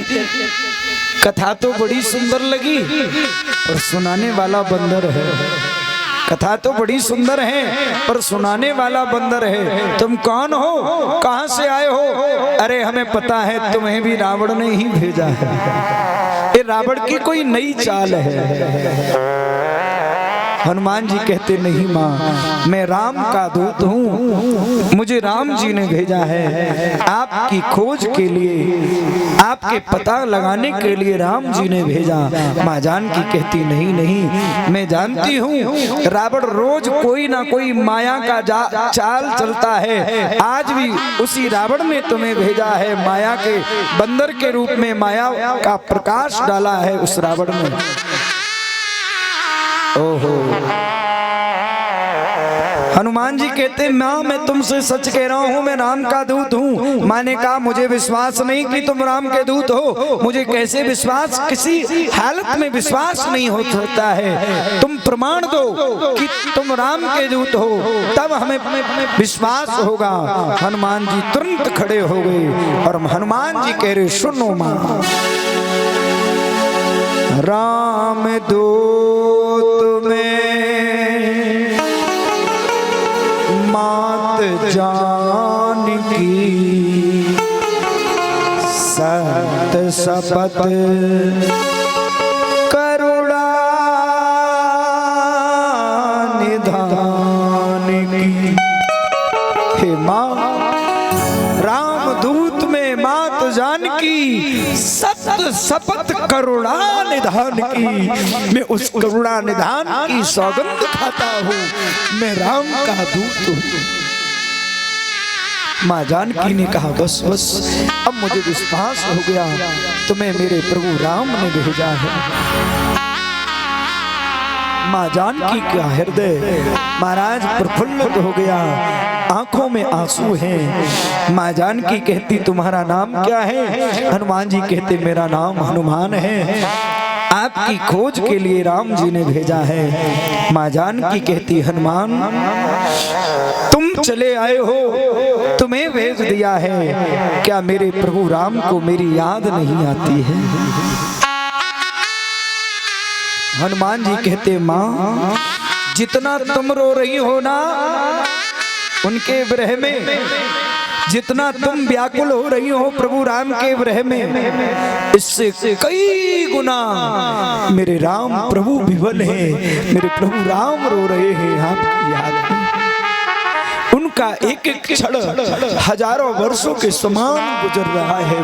Speaker 1: कथा तो बड़ी सुंदर लगी पर सुनाने वाला बंदर है। कथा तो बड़ी सुंदर है पर सुनाने वाला बंदर है। तुम कौन हो? कहां से आए हो? अरे हमें पता है तुम्हें भी रावण ने ही भेजा है। ये रावण की कोई नई चाल है। हनुमान जी कहते, नहीं मां, मैं राम का दूत हूँ, मुझे राम जी ने भेजा है आपकी खोज के लिए, आपके पता लगाने के लिए राम जी ने भेजा। मां जानकी कहती, नहीं नहीं, मैं जानती हूँ रावण रोज कोई ना कोई माया का चाल चलता है। आज भी उसी रावण ने तुम्हें भेजा है, माया के बंदर के रूप में माया का प्रकाश डाला है उस रावण ने। ओहो। हनुमान जी कहते, मां मैं तुमसे सच कह रहा हूं, मैं राम का दूत हूं। मां ने कहा, मुझे विश्वास नहीं कि तुम राम के दूत हो। मुझे कैसे विश्वास, किसी हालत में विश्वास नहीं हो सकता है। तुम प्रमाण दो कि तुम राम के दूत हो, तब हमें विश्वास होगा। हनुमान जी तुरंत खड़े हो गए और हनुमान जी कह रहे, सुनो मां, राम दूत में मात जानकी सत सपत करुणा निधान की। हे मां, रामदूत में मात जानकी सत सपत करुणा निधान की। मैं उस करुणा निधान की सौगंध खाता हूँ, मैं राम का दूत हूँ। मां जानकी ने कहा, बस बस अब मुझे विश्वास हो गया, तुम्हें मेरे प्रभु राम ने भेजा है। मां जानकी का हृदय महाराज प्रफुल्लित हो गया, आंखों में आंसू हैं। मां जानकी कहती, तुम्हारा नाम क्या है? हनुमान जी कहते, मेरा नाम हनुमान है, आपकी खोज के लिए राम जी ने भेजा है। मां जानकी कहती, हनुमान तुम चले आए हो, तुम्हें भेज दिया है, क्या मेरे प्रभु राम को मेरी याद नहीं आती है? हनुमान जी कहते, मां जितना तुम रो रही हो ना उनके विरह में, जितना तुम व्याकुल हो रही हो प्रभु राम के विरह में, इससे कई गुना मेरे राम प्रभु विवल हैं, मेरे प्रभु राम रो रहे हैं आपकी याद में। उनका एक एक क्षण हजारों वर्षों के समान गुजर रहा है।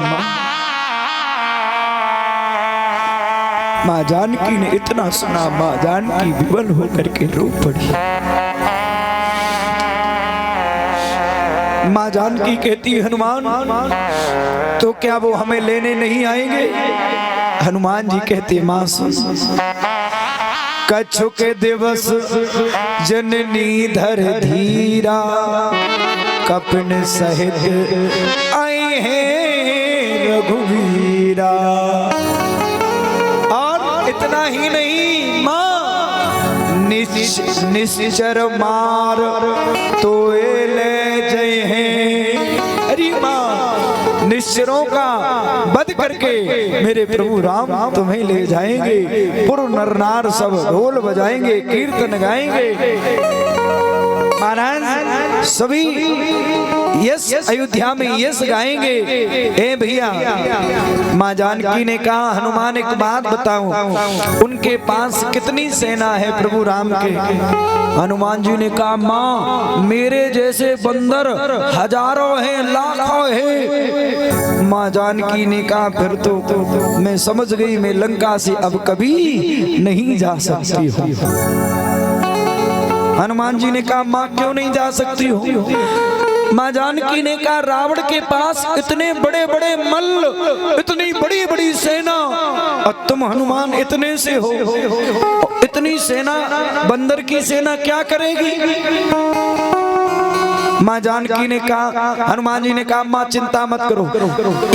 Speaker 1: मां जानकी ने इतना सुना, मां जानकी विवल होकर के रो पड़ी। मां जानकी कहती, हनुमान तो क्या वो हमें लेने नहीं आएंगे? हनुमान जी कहते, मां सुन, कछु के दिवस जननी धर धीरा, कपिन सहित आए हैं रघुवीरा। और इतना ही नहीं, मां निश्चर मार तो ले जय हैं। अरे मां, निश्चरों का वध करके मेरे प्रभु राम तुम्हें ले जाएंगे। पुर नर नार सब ढोल बजाएंगे, कीर्तन गाएंगे। महाराज सभी यस अयोध्या में यस गाएंगे। ए भैया, माँ जानकी ने कहा हनुमान एक बात बताऊं, उनके पास कितनी सेना है प्रभु राम के? हनुमान जी ने कहा माँ मेरे जैसे बंदर हजारों हैं, लाखों हैं। माँ जानकी ने कहा फिर तो मैं समझ गई, मैं लंका से अब कभी नहीं जा सकती हूँ। हनुमान जी ने कहा माँ क्यों नहीं जा सकती हो? माँ जानकी ने कहा रावण के पास इतने बड़े बड़े मल्ल, इतनी बड़ी बड़ी सेना, और तुम हनुमान इतने से हो, इतनी सेना बंदर की सेना क्या करेगी? माँ जानकी ने कहा, हनुमान जी ने कहा माँ चिंता मत करो,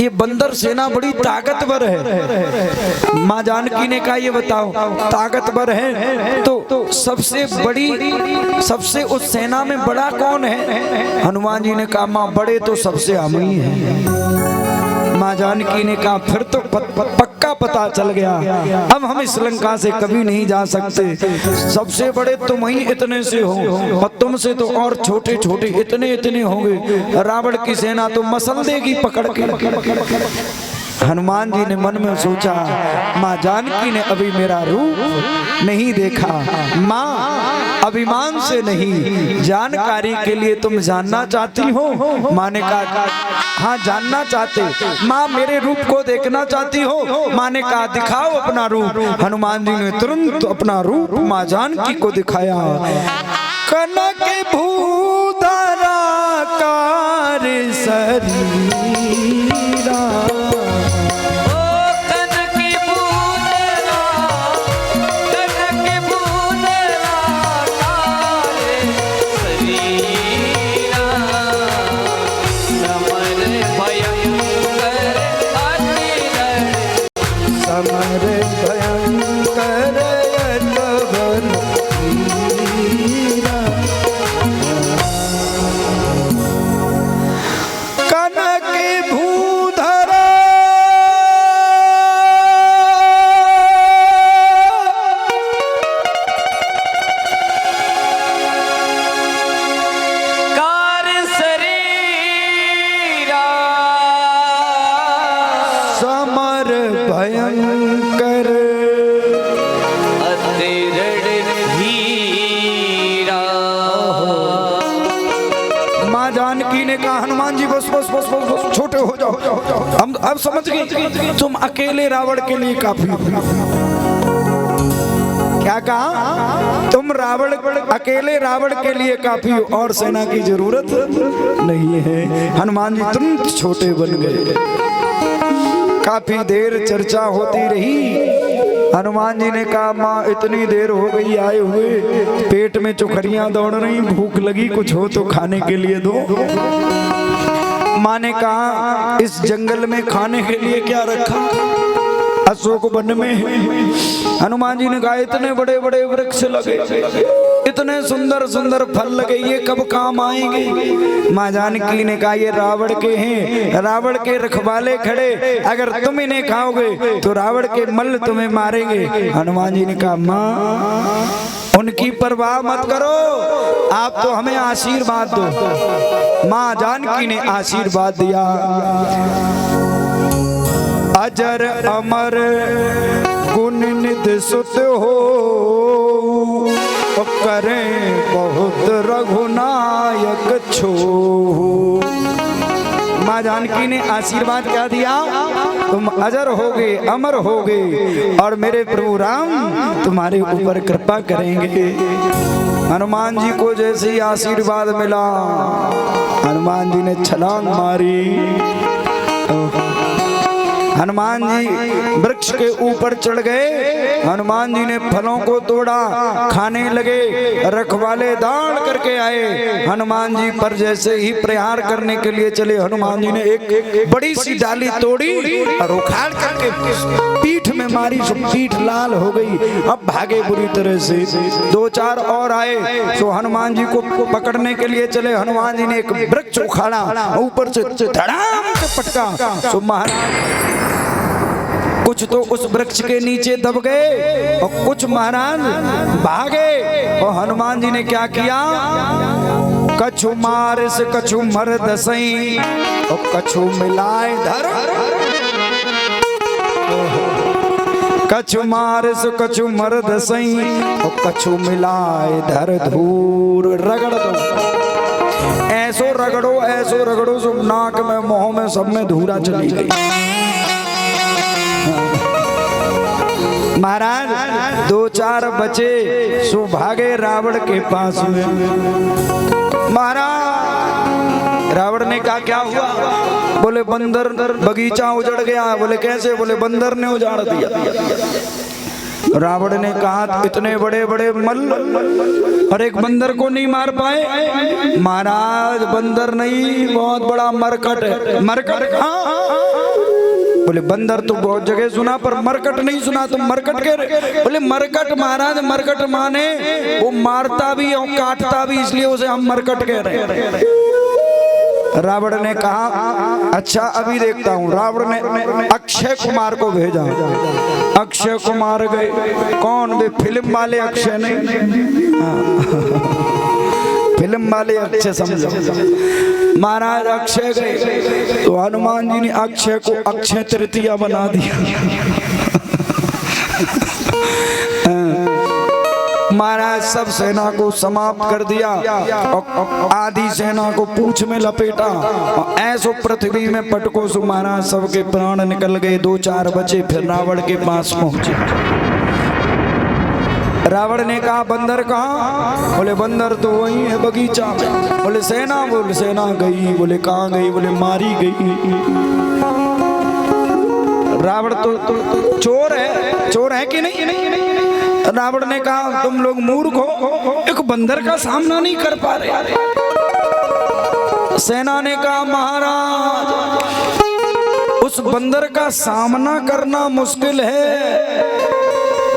Speaker 1: ये बंदर सेना बड़ी ताकतवर है। माँ जानकी ने कहा ये बताओ ताकतवर है तो सबसे बड़ी, सबसे उस सेना में बड़ा कौन है? हनुमान जी ने कहा माँ बड़े तो सबसे हम ही हैं। माँ जानकी ने कहा फिर तो पक्का पता चल गया, अब हम इस लंका से कभी नहीं जा सकते। सबसे बड़े तुम ही इतने से हो, और तुमसे तो और छोटे छोटे इतने इतने होंगे। रावण की सेना तो मसल देगी पकड़ के। हनुमान जी ने मन में सोचा माँ जानकी ने अभी मेरा रूप नहीं देखा। माँ अभिमान से नहीं, जानकारी के लिए तुम जानना चाहती हो? माँ ने कहा हाँ जानना चाहते। माँ मेरे रूप को देखना चाहती हो? माँ ने कहा दिखाओ अपना रूप। हनुमान जी ने तुरंत अपना रूप माँ जानकी को दिखाया। कनक भूधरा कार शरीरा, हनुमान जी बस बस बस बस बस छोटे हो जाओ, हम अब समझ गए तुम अकेले रावण के लिए काफी हो। क्या कहा? तुम रावण अकेले रावण के लिए काफी हो और सेना की जरूरत नहीं है। हनुमान जी तुरंत छोटे बन गए। काफी देर चर्चा होती रही। हनुमान जी ने कहा माँ इतनी देर हो गई आए हुए, पेट में चुखरियां दौड़ रही, भूख लगी, कुछ हो तो खाने के लिए दो। माँ ने कहा इस जंगल में खाने के लिए क्या रखा? अशोक वन में। हनुमान जी ने कहा इतने बड़े बड़े वृक्ष लगे, इतने सुंदर सुंदर फल लगे, ये कब काम आएंगे? माँ जानकी ने कहा ये रावण के हैं, रावण के रखवाले खड़े, अगर तुम इन्हें खाओगे तो रावण के मल्ल तुम्हें मारेंगे। हनुमान जी ने कहा माँ उनकी परवाह मत करो, आप तो हमें आशीर्वाद दो। माँ जानकी ने आशीर्वाद दिया। अजर अमर गुण निधि सुत हो, करें बहुत रघुनायक छो। माँ जानकी ने आशीर्वाद क्या दिया? तुम अजर होगे, अमर होगे, और मेरे प्रभु राम तुम्हारे ऊपर कृपा करेंगे। हनुमान जी को जैसे ही आशीर्वाद मिला, हनुमान जी ने छलांग मारी। हनुमान जी वृक्ष के ऊपर चढ़ गए। हनुमान जी ने फलों को तोड़ा, खाने लगे। रखवाले दौड़ करके आए। हनुमान जी पर जैसे ही प्रहार करने के लिए चले, हनुमान जी ने एक बड़ी सी डाली तोड़ी और उखाड़ करके पीठ में मारी। पीठ लाल हो गई। अब भागे बुरी तरह से। दो चार और आए तो हनुमान जी को पकड़ने के लिए चले। हनुमान जी ने एक वृक्ष उखाड़ा, ऊपर से धड़ाम से पटका। तो महाराज कुछ तो उस वृक्ष के नीचे दब गए और कुछ महाराज भागे। और हनुमान जी ने क्या किया, कछु मारिस कछु मर दसई और कछु मिलाए धर, कछु मारिस कछु मर दसई और कछु मिलाए धर धूर। रगड़ दो, ऐसो रगड़ो सब नाक में मुंह में सब में धूरा चली गई। महाराज 2-4 बचे सो भागे रावण के पास में। महाराज रावण ने कहा क्या हुआ, बोले बंदर बगीचा उजड़ गया। बोले कैसे, बोले बंदर ने उजाड़ दिया। रावण ने कहा इतने बड़े बड़े मल्ल और एक बंदर को नहीं मार पाए। महाराज बंदर नहीं, बहुत बड़ा मरकट है। मरकट, हाँ बोले बंदर तो बहुत जगह सुना पर मरकट नहीं सुना, तुम मरकट कह रहे। बोले मरकट महाराज, मरकट माने वो मारता भी और काटता भी, इसलिए उसे हम मरकट कह रहे हैं। रावण ने कहा अच्छा अभी देखता हूँ। रावण ने अक्षय कुमार को भेजा। अक्षय कुमार गए। कौन, वे फिल्म वाले अक्षय नहीं, फिल्म वाले अक्षय समझो। महाराज अक्षय गए तो हनुमान जी ने अक्षय को अक्षय तृतीया बना दिया। महाराज सब सेना को समाप्त कर दिया और आधी सेना को पूंछ में लपेटा और ऐसो पृथ्वी में पटको सो महाराज सबके प्राण निकल गए। 2-4 बचे फिर रावण के पास पहुंचे। रावण ने कहा बंदर कहाँ, बोले बंदर तो वही है बगीचा में। बोले सेना, बोले सेना गई। बोले कहाँ गई, बोले मारी गई। रावण तो चोर है कि नहीं। रावण ने कहा तुम लोग मूर्ख हो, एक बंदर का सामना नहीं कर पा रहे। सेना ने कहा महाराज उस बंदर का सामना करना मुश्किल है।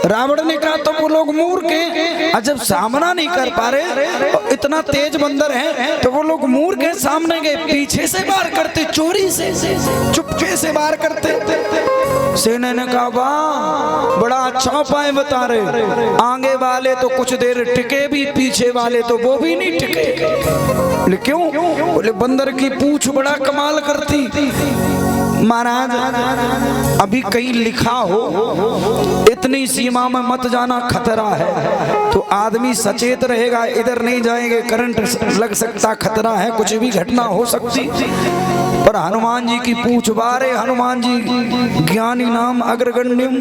Speaker 1: रावण ने कहा तो वो लोग मूर्ख हैं, जब सामना नहीं कर पा रहे, इतना तेज बंदर है तो वो लोग मूर्ख हैं। सामने गए पीछे से वार करते, चोरी से चुपके से वार करते। सेना ने कहा वाह बड़ा अच्छा उपाय बता रहे। आगे वाले तो कुछ देर टिके भी, पीछे वाले तो वो भी नहीं टिके। बोले क्यों, बोले बंदर की पूंछ बड़ा कमाल करती। महाराज अभी कहीं लिखा हो इतनी सीमा में मत जाना खतरा है, तो आदमी सचेत रहेगा, इधर नहीं जाएंगे करंट लग सकता, खतरा है, कुछ भी घटना हो सकती। पर हनुमान जी की पूछ बारे, हनुमान जी ज्ञानी नाम अग्रगण्यम।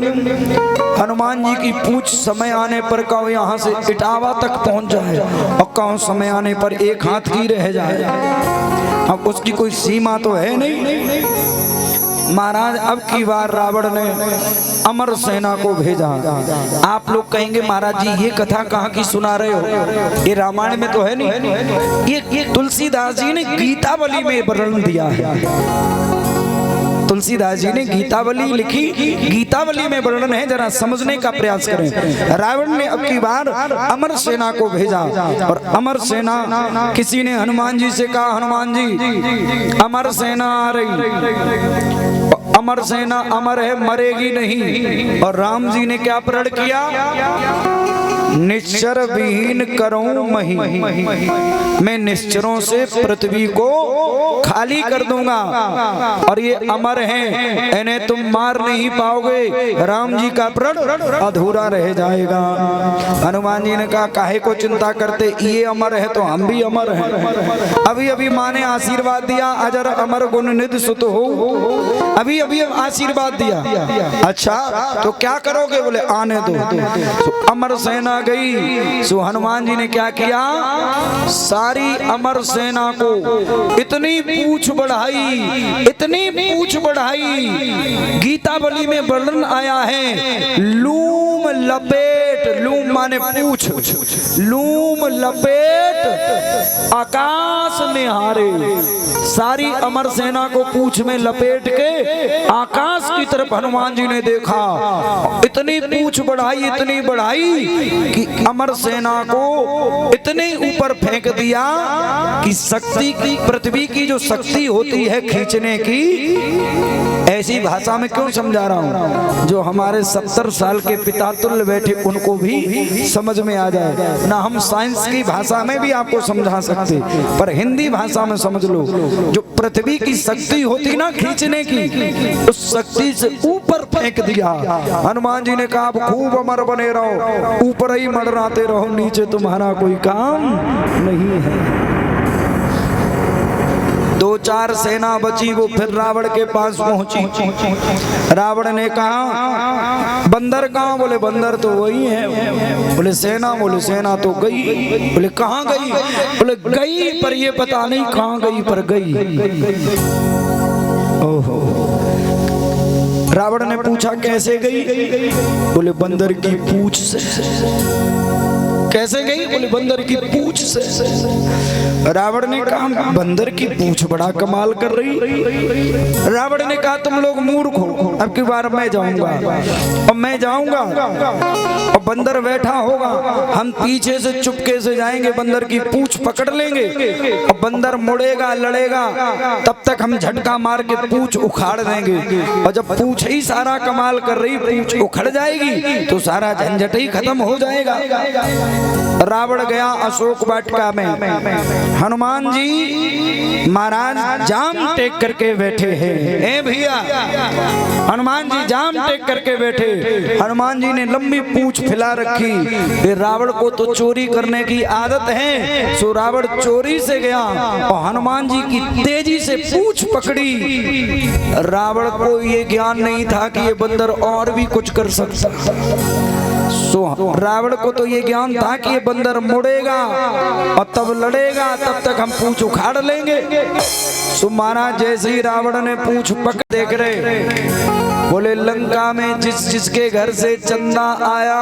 Speaker 1: हनुमान जी की पूछ समय आने पर कहो यहाँ से इटावा तक पहुंच जाए और कहो समय आने पर एक हाथ की रह जाए। अब उसकी कोई सीमा तो है नहीं। महाराज अब की बार रावण ने अमर सेना को भेजा। आप लोग कहेंगे महाराज जी ये कथा कहाँ की सुना रहे हो, ये रामायण में तो है नहीं, ये तुलसीदास जी ने गीतावली में वर्णन दिया है। तुलसीदास जी ने गीतावली लिखी, गीतावली में वर्णन है, जरा समझने का प्रयास करें। रावण ने अब की बार अमर सेना को भेजा और अमर सेना, किसी ने हनुमान जी से कहा हनुमान जी अमर सेना आ रही। अमर सेना अमर है, मरेगी नहीं। और राम जी ने क्या प्रण किया, निश्चर विहीन करूं मही, मैं निश्चरों से पृथ्वी को खाली कर दूंगा और ये अमर हैं, इन्हें तुम मार नहीं पाओगे। राम जी का प्रण अधूरा रह जाएगा। हनुमान जी ने कहा काहे को चिंता करते, ये अमर है तो हम भी अमर हैं। अभी अभी माँ ने आशीर्वाद दिया, अजर अमर गुण निधि सुत हो, अभी अभी आशीर्वाद दिया। अच्छा तो क्या करोगे, बोले आने दो। तो अमर सेना गई। सो हनुमान जी ने क्या किया, सारी अमर सेना को इतनी पूछ बढ़ाई, इतनी पूछ बढ़ाई, गीतावली में वर्णन आया है लूम लपेट लूम माने पूछ, लूम लपेट आकाश निहारे। सारी अमर सेना को पूछ में लपेट के आकाश की तरफ हनुमान जी ने देखा। इतनी पूछ बढ़ाई, इतनी बढ़ाई कि अमर सेना को इतने ऊपर फेंक दिया कि शक्ति की, पृथ्वी की जो शक्ति होती है खींचने की, ऐसी भाषा में क्यों समझा रहा हूं जो हमारे 70 साल के पिता तुल्य बैठे उनको भी समझ में आ जाए ना। हम साइंस की भाषा में भी आपको समझा सकते, पर हिंदी भाषा में समझ लो। जो पृथ्वी की शक्ति होती ना खींचने की, उस शक्ति से ऊपर फेंक दिया। हनुमान जी ने कहा आप खूब अमर बने रहो, ऊपर ही मंडराते रहो, नीचे तुम्हारा कोई काम नहीं है। 2-4 सेना बची, वो फिर रावण के पास पहुंची। रावण ने कहा बंदर कहाँ? बोले बंदर तो वही है। बोले सेना? बोले सेना तो गई। बोले कहाँ गई? बोले गई पर ये पता नहीं कहाँ गई, पर गई। ओहो। रावण ने पूछा कैसे गई? बोले बंदर की पूंछ से। कैसे गई? बोले बंदर की पूंछ से। रावण ने कहा बंदर की पूंछ बड़ा कमाल कर रही। रावण ने कहा तुम लोग मूर्ख हो, अब की बार मैं जाऊंगा, और मैं जाऊंगा और बंदर बैठा होगा, हम पीछे से चुपके से जाएंगे, बंदर की पूंछ पकड़ लेंगे, और बंदर मुड़ेगा लड़ेगा, तब तक हम झटका मार के पूंछ उखाड़ देंगे। और जब पूंछ ही सारा कमाल कर रही, पूंछ उखड़ जाएगी तो सारा झंझट ही खत्म हो जाएगा। रावण गया अशोक वाटिका में। हनुमान जी महाराज जाम टेक करके बैठे हैं। भैया हनुमान जी जाम टेक करके बैठे। हनुमान जी ने लंबी पूंछ फैला रखी। रावण को तो चोरी करने की आदत है, सो रावण चोरी से गया और हनुमान जी की तेजी से पूंछ पकड़ी। रावण को ये ज्ञान नहीं था कि ये बंदर और भी कुछ कर सकता। सो रावण को तो ये ज्ञान था कि ये बंदर मुड़ेगा और तब लड़ेगा, तब तक हम पूंछ उखाड़ लेंगे। सो महाराज जैसे ही रावण ने पूंछ पकड़, देख रहे बोले लंका में जिस जिसके घर से चंदा आया,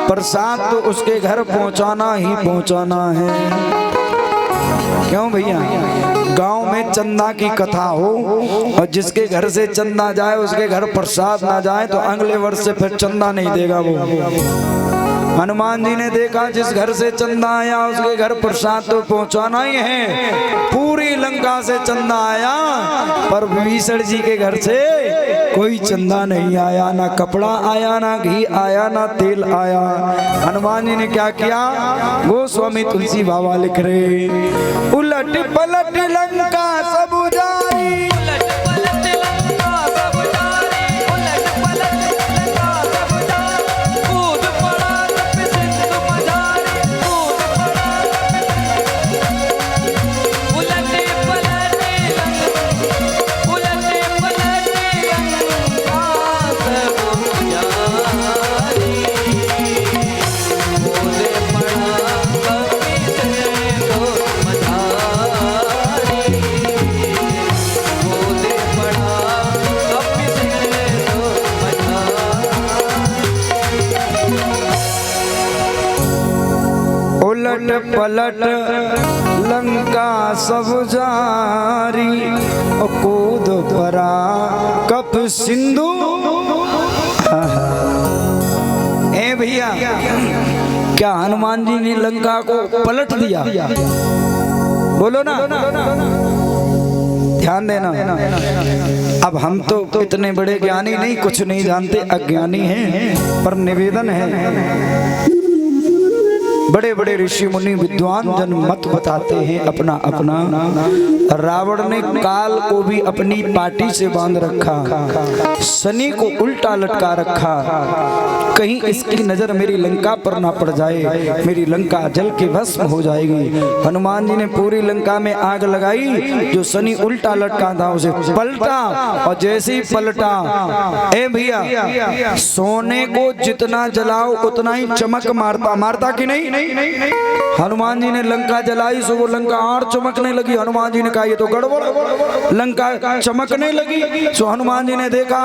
Speaker 1: प्रसाद तो उसके घर पहुंचाना ही पहुंचाना है। क्यों भैया? गांव में चंदा की कथा हो और जिसके घर से चंदा जाए उसके घर प्रसाद ना जाए तो अगले वर्ष से फिर चंदा नहीं देगा वो। हनुमान जी ने देखा जिस घर से चंदा आया उसके घर प्रसाद तो पहुंचाना ही है। पूरी लंका से चंदा आया पर विभीषण जी के घर से कोई चंदा नहीं आया, ना कपड़ा आया, ना घी आया, ना तेल आया। हनुमान जी ने क्या किया? गोस्वामी तुलसी बाबा लिख रहे, उलट पलट लंका सब जाई, उलट पलट लंका सब जारी, कूद परा कप सिंधु। ए भैया क्या हनुमान जी ने लंका को पलट दिया? बोलो ना, ध्यान देना। अब हम तो इतने बड़े ज्ञानी नहीं, कुछ नहीं जानते, अज्ञानी हैं, पर निवेदन है बड़े बड़े ऋषि मुनि विद्वान जन मत बताते हैं अपना अपना। रावण ने काल को भी अपनी पाटी से बांध रखा, शनि को उल्टा लटका रखा, कहीं इसकी नजर मेरी लंका पर ना पड़ जाए, मेरी लंका जल के भस्म हो जाएगी। हनुमान जी ने पूरी लंका में आग लगाई, जो शनि उल्टा लटका था उसे पलटा, और जैसे ही पलटा, ए भैया सोने को जितना जलाओ उतना ही चमक मारता, मारता कि नहीं? नहीं? हनुमान जी ने लंका जलाई सो वो लंका और चमकने लगी। हनुमान जी ने कहा ये तो गड़बड़, लंका चमकने लगी। सो हनुमान जी ने देखा,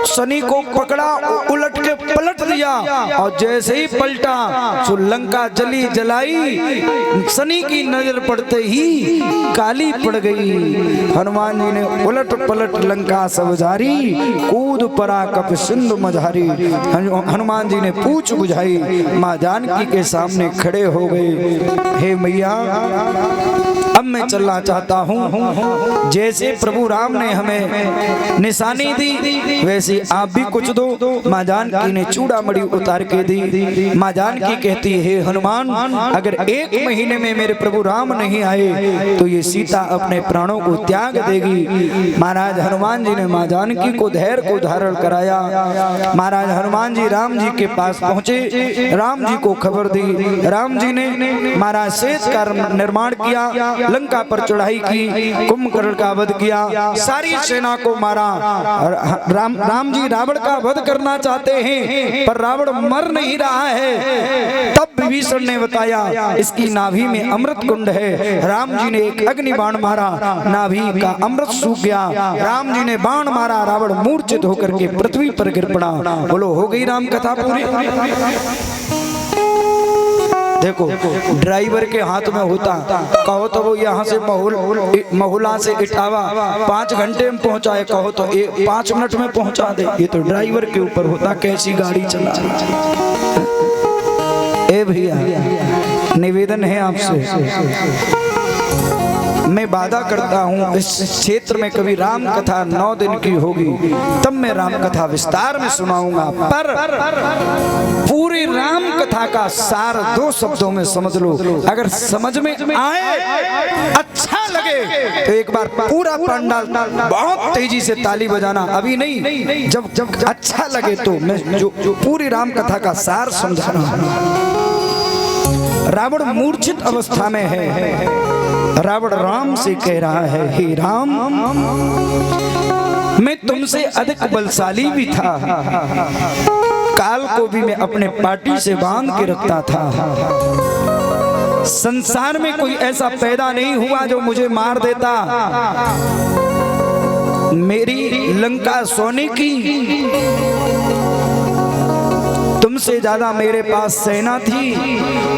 Speaker 1: शनि को पकड़ा, उलट के पलट दिया और जैसे ही पलटा सो लंका जली जलाई। शनि की नजर पड़ते ही काली पड़ गई। हनुमान जी ने उलट पलट लंका सब जारी, कूद परा कप सिंधु मझारी। हनुमान जी ने पूछ बुझाई, माँ जानकी के सामने खड़े हो गए। हे मैया, अब मैं चलना चाहता हूँ। जैसे प्रभु राम ने हमें निशानी दी वैसे आप भी कुछ दो। माँ जानकी ने चूड़ामणि उतार के दी। माँ जानकी कहती है, हनुमान अगर 1 महीने में मेरे प्रभु राम नहीं आए तो ये सीता अपने प्राणों को त्याग देगी। महाराज हनुमान जी ने माँ जानकी को धैर्य को धारण कराया। महाराज हनुमान जी राम जी के पास पहुँचे, राम जी को खबर दी। राम जी ने महाराज शेष का निर्माण किया, लंका पर चढ़ाई की, कुंभकर्ण का वध किया, सारी सेना को मारा। राम जी रावण का वध करना चाहते हैं पर रावण मर नहीं रहा है। तब विभीषण ने बताया इसकी नाभि में अमृत कुंड है। राम जी ने एक अग्नि बाण मारा, नाभि का अमृत सूख गया। राम जी ने बाण मारा, रावण मूर्छित होकर के पृथ्वी पर गिर पड़ा। बोलो हो गई राम कथा पूरी। देखो ड्राइवर के हाथ में होता, कहो तो वो यहाँ से महुला से इटावा 5 घंटे में पहुँचाए, कहो तो 5 मिनट में पहुँचा दे। ये तो ड्राइवर के ऊपर होता कैसी गाड़ी चला। ए भैया, निवेदन है आपसे, मैं वादा करता हूँ इस क्षेत्र में कभी राम कथा 9 दिन की होगी तब मैं राम कथा विस्तार में सुनाऊंगा। पर पूरी राम कथा का सार 2 शब्दों में समझ लो। अगर समझ में आए, अच्छा लगे तो एक बार पूरा पंडाल बहुत तेजी से ताली बजाना। अभी नहीं, जब अच्छा लगे तो मैं जो पूरी राम कथा का सार समझाना। रावण मूर्छित अवस्था में है। रावण राम से कह रहा है, हे राम, मैं तुमसे अधिक बलशाली भी था, काल को भी मैं अपने पाटी से बांध के रखता था। संसार में कोई ऐसा पैदा नहीं हुआ जो मुझे मार देता। मेरी लंका सोने की, तुमसे ज्यादा मेरे पास सेना थी,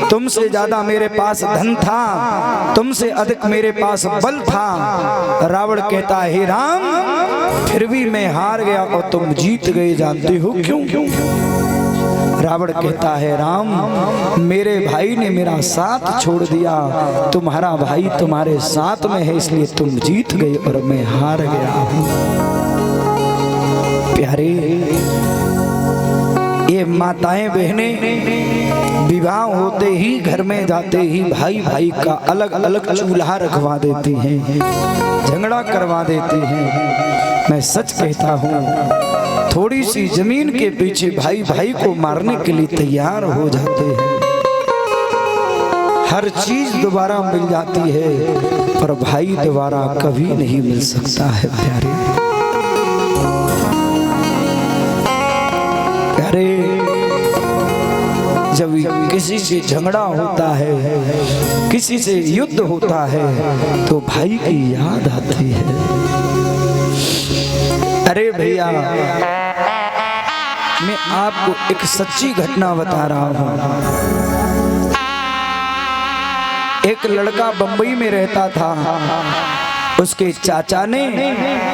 Speaker 1: तुमसे ज्यादा मेरे पास धन था, तुमसे अधिक मेरे पास बल था। रावण कहता है, हे राम, फिर भी मैं हार गया और तुम जीत गए, जानते हो क्यों? रावण कहता है, राम, मेरे भाई ने मेरा साथ छोड़ दिया, तुम्हारा भाई तुम्हारे साथ में है इसलिए तुम जीत गए और मैं हार गया हूँ। प्यारे, ये माताएं बहनें विवाह होते ही घर में जाते ही भाई भाई का अलग अलग चूल्हा रखवा देती हैं, झगड़ा करवा देती हैं। मैं सच कहता हूँ, थोड़ी सी जमीन के पीछे भाई भाई को मारने के लिए तैयार हो जाते हैं। हर चीज दोबारा मिल जाती है पर भाई दोबारा कभी नहीं मिल सकता है। प्यारे, जब किसी से झगड़ा होता है, किसी से युद्ध होता है तो भाई की याद आती है। अरे भैया, मैं आपको एक सच्ची घटना बता रहा हूँ। एक लड़का बंबई में रहता था, उसके चाचा ने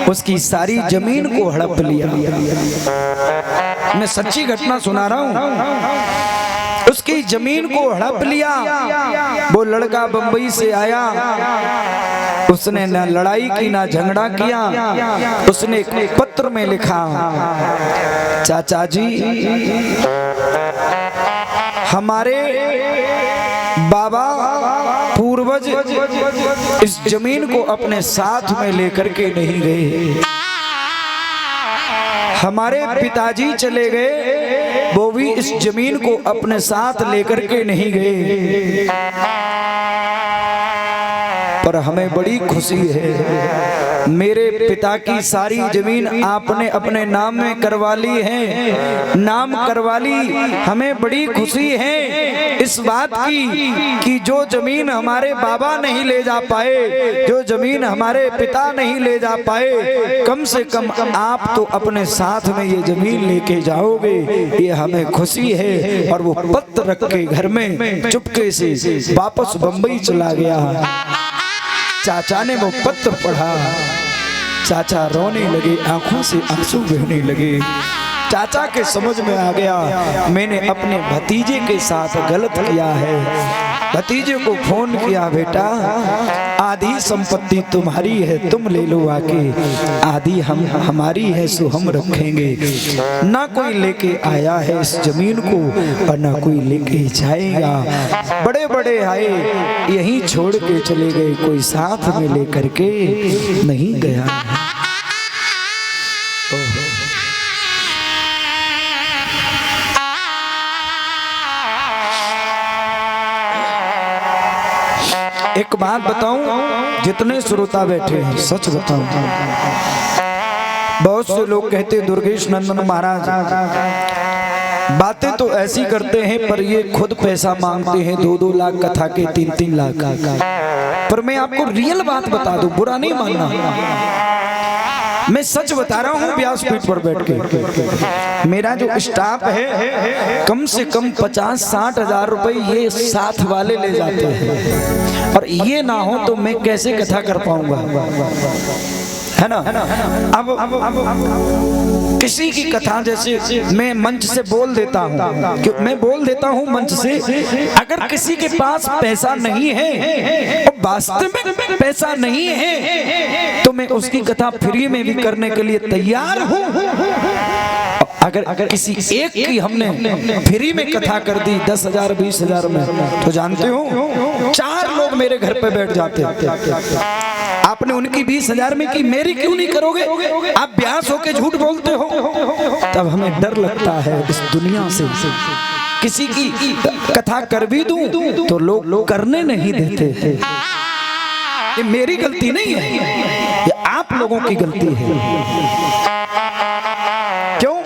Speaker 1: उसकी सारी जमीन को हड़प लिया। मैं सच्ची घटना सुना रहा हूँ। उसकी जमीन को हड़प लिया। वो लड़का बंबई से आया, उसने ना लड़ाई की ना झगड़ा किया। उसने एक पत्र में लिखा, चाचा जी, हमारे बाबा पूर्वज इस जमीन को अपने साथ में लेकर के नहीं गए। हमारे पिताजी चले गए, वो भी इस जमीन को अपने साथ लेकर के नहीं गए। पर हमें बड़ी खुशी है, मेरे पिता की सारी जमीन आपने अपने नाम में करवा ली है, नाम करवा ली। हमें बड़ी खुशी है इस बात की कि जो जमीन हमारे बाबा नहीं ले जा पाए, जो जमीन हमारे पिता नहीं ले जा पाए, कम से कम आप तो अपने साथ में ये जमीन लेके जाओगे, ये हमें खुशी है। और वो पत्र रख के घर में चुपके से वापस बंबई चला गया। चाचा ने वो पत्र पढ़ा, चाचा रोने लगे, आंखों से आंसू बहने लगे। चाचा के समझ में आ गया मैंने अपने भतीजे के साथ गलत किया है। भतीजे को फोन किया, बेटा आधी संपत्ति तुम्हारी है, तुम ले लो आके, आधी हमारी है सो हम रखेंगे। ना कोई लेके आया है इस जमीन को और ना कोई लेके जाएगा। बड़े बड़े आए यहीं छोड़ के चले गए, कोई साथ में लेकर के नहीं गया। एक बात बताऊं, जितने श्रोता बैठे हैं सच बताऊं, बहुत से लोग कहते दुर्गेश नंदन महाराज बातें तो ऐसी करते हैं पर ये खुद पैसा मांगते हैं, 2-2 लाख कथा के, 3-3 लाख का। पर मैं आपको रियल बात बता दूं, बुरा नहीं मानना, मैं सच बता रहा हूँ। व्यासपीठ पर बैठ के मेरा जो स्टाफ है कम से कम 50-60 हजार रुपए ये साथ वाले ले जाते हैं, और ये ना हो तो मैं कैसे कथा कर पाऊंगा, है ना। अब किसी की कथा जैसे मैं मंच से बोल देता हूँ, मैं बोल देता हूँ मंच से, अगर किसी के पास पैसा नहीं है और वास्तव में पैसा नहीं है तो मैं उसकी कथा फ्री में भी करने के लिए तैयार हूँ। अगर किसी एक की हमने फ्री में कथा कर दी 10,000 20,000 में, तो जानते हो 4 लोग मेरे घर पे बैठ जाते। आपने उनकी 20,000 में की, मेरी क्यों नहीं करोगे? आप ब्यास होके झूठ बोलते हो। तब हमें डर लगता है इस दुनिया से। किसी की कथा कर भी दूं तो लोग करने नहीं देते। ये मेरी गलती नहीं है, ये आप लोगों की गलती है। क्यों?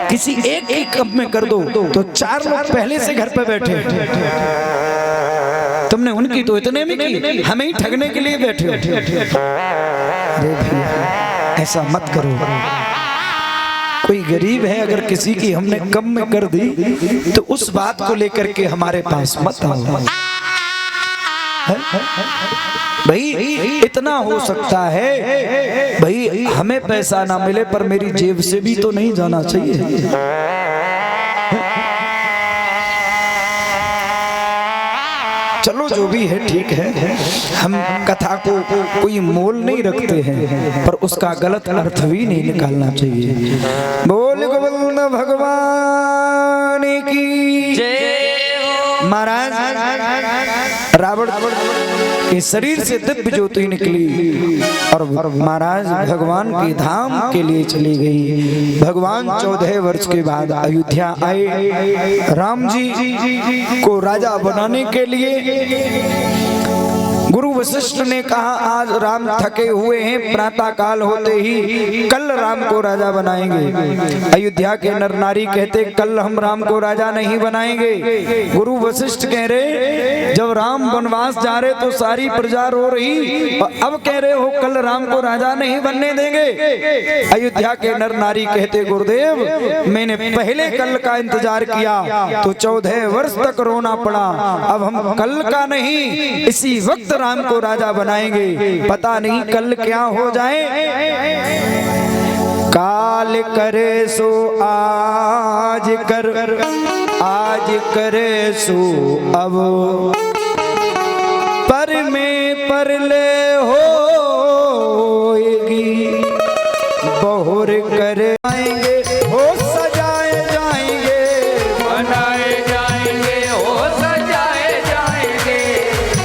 Speaker 1: किसी एक एक कप में कर दो तो 4 लोग पहले से घर पे बैठे, तुमने उनकी तो इतने में की, हमें ही ठगने के लिए बैठे। अरे भैया ऐसा मत करो। कोई गरीब है, अगर किसी की हमने कम में कर दी तो उस बात को लेकर के हमारे पास मत आओ। भाई इतना हो सकता है, भाई हमें पैसा ना मिले पर मेरी जेब से भी तो नहीं जाना चाहिए। चलो जो भी है ठीक है, हम कथा को कोई मोल नहीं रखते हैं, पर उसका गलत अर्थ भी नहीं निकालना चाहिए। बोल गोविंद भगवान की जय। महाराज रावण के शरीर से दिव्य ज्योति निकली और महाराज भगवान के धाम के लिए चली गई। भगवान 14 वर्ष के बाद अयोध्या आए, राम जी को राजा बनाने के लिए। गुरु वशिष्ठ ने कहा आज राम थके हुए हैं, प्रातः काल होते ही कल राम को राजा बनाएंगे। अयोध्या के नर नारी कहते कल हम राम को राजा नहीं बनाएंगे। गुरु वशिष्ठ कह रहे जब राम वनवास जा रहे तो सारी प्रजा रो रही, और अब कह रहे हो कल राम को राजा नहीं बनने देंगे। अयोध्या के नर नारी कहते गुरुदेव मैंने पहले कल का इंतजार किया तो 14 वर्ष तक रोना पड़ा, अब हम कल का नहीं इसी वक्त राम को राजा बनाएंगे, पता नहीं कल क्या हो जाए। काल करे सो आज कर, आज करे सो अब, पर में परले होएगी, बहुर करे आएंगे हो सजाए जाएंगे,
Speaker 2: बनाए जाएंगे हो सजाए जाएंगे,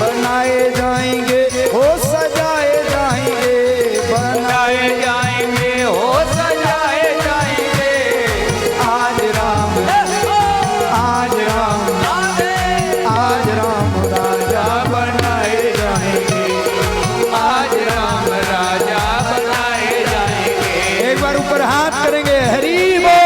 Speaker 1: बनाए जाएंगे हो सजाए जाएंगे,
Speaker 2: बनाए जाएंगे हो सजाए जाएंगे।
Speaker 1: आज राम आज राम आज राम राजा
Speaker 2: बनाए जाएंगे, आज राम राजा बनाए
Speaker 1: हाथ करेंगे हरि बोल।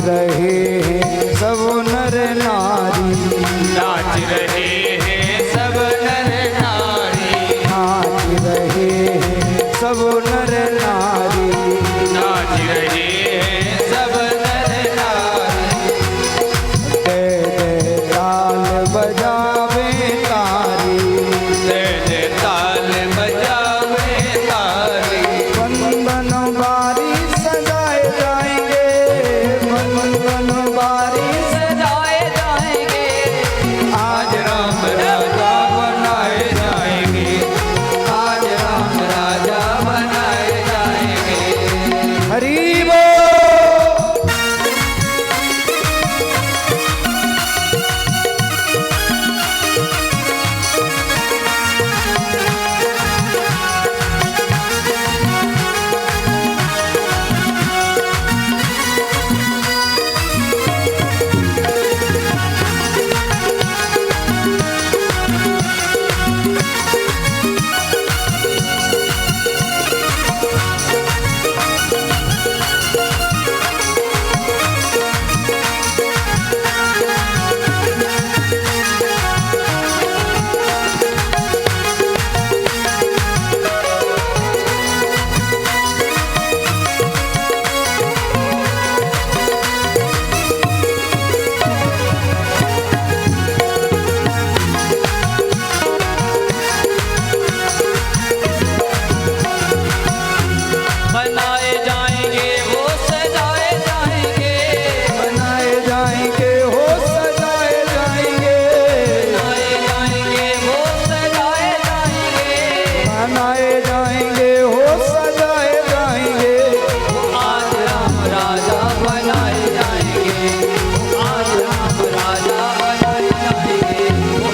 Speaker 1: रहे हैं सब नर नारी,
Speaker 2: नाच रहे हैं सब नर नारी,
Speaker 1: नाच रहे हैं सब नर नारी,
Speaker 2: नाच रहे हैं सब नर नारी।
Speaker 1: जय जय ताल बजावे तारी,
Speaker 2: जय जय ताल बजावे तारी।
Speaker 1: बंधन बारी सजाए जाएंगे, बंधन बारी
Speaker 2: सजाए जाएंगे, आज राम राजा बनाए जाएंगे, आज राम राजा बनाए जाएंगे।
Speaker 1: हरि बोल।
Speaker 2: बनाए जाएंगे वो सजाए जाएंगे,
Speaker 1: बनाए जाएंगे हो सजाए जाएंगे,
Speaker 2: बनाए जाएंगे वो सजाए जाएंगे।
Speaker 1: बनाए जाएंगे हो सजाए जाएंगे।
Speaker 2: आज राम राजा बनाए जाएंगे, आज राम राजा बनाए जाएंगे,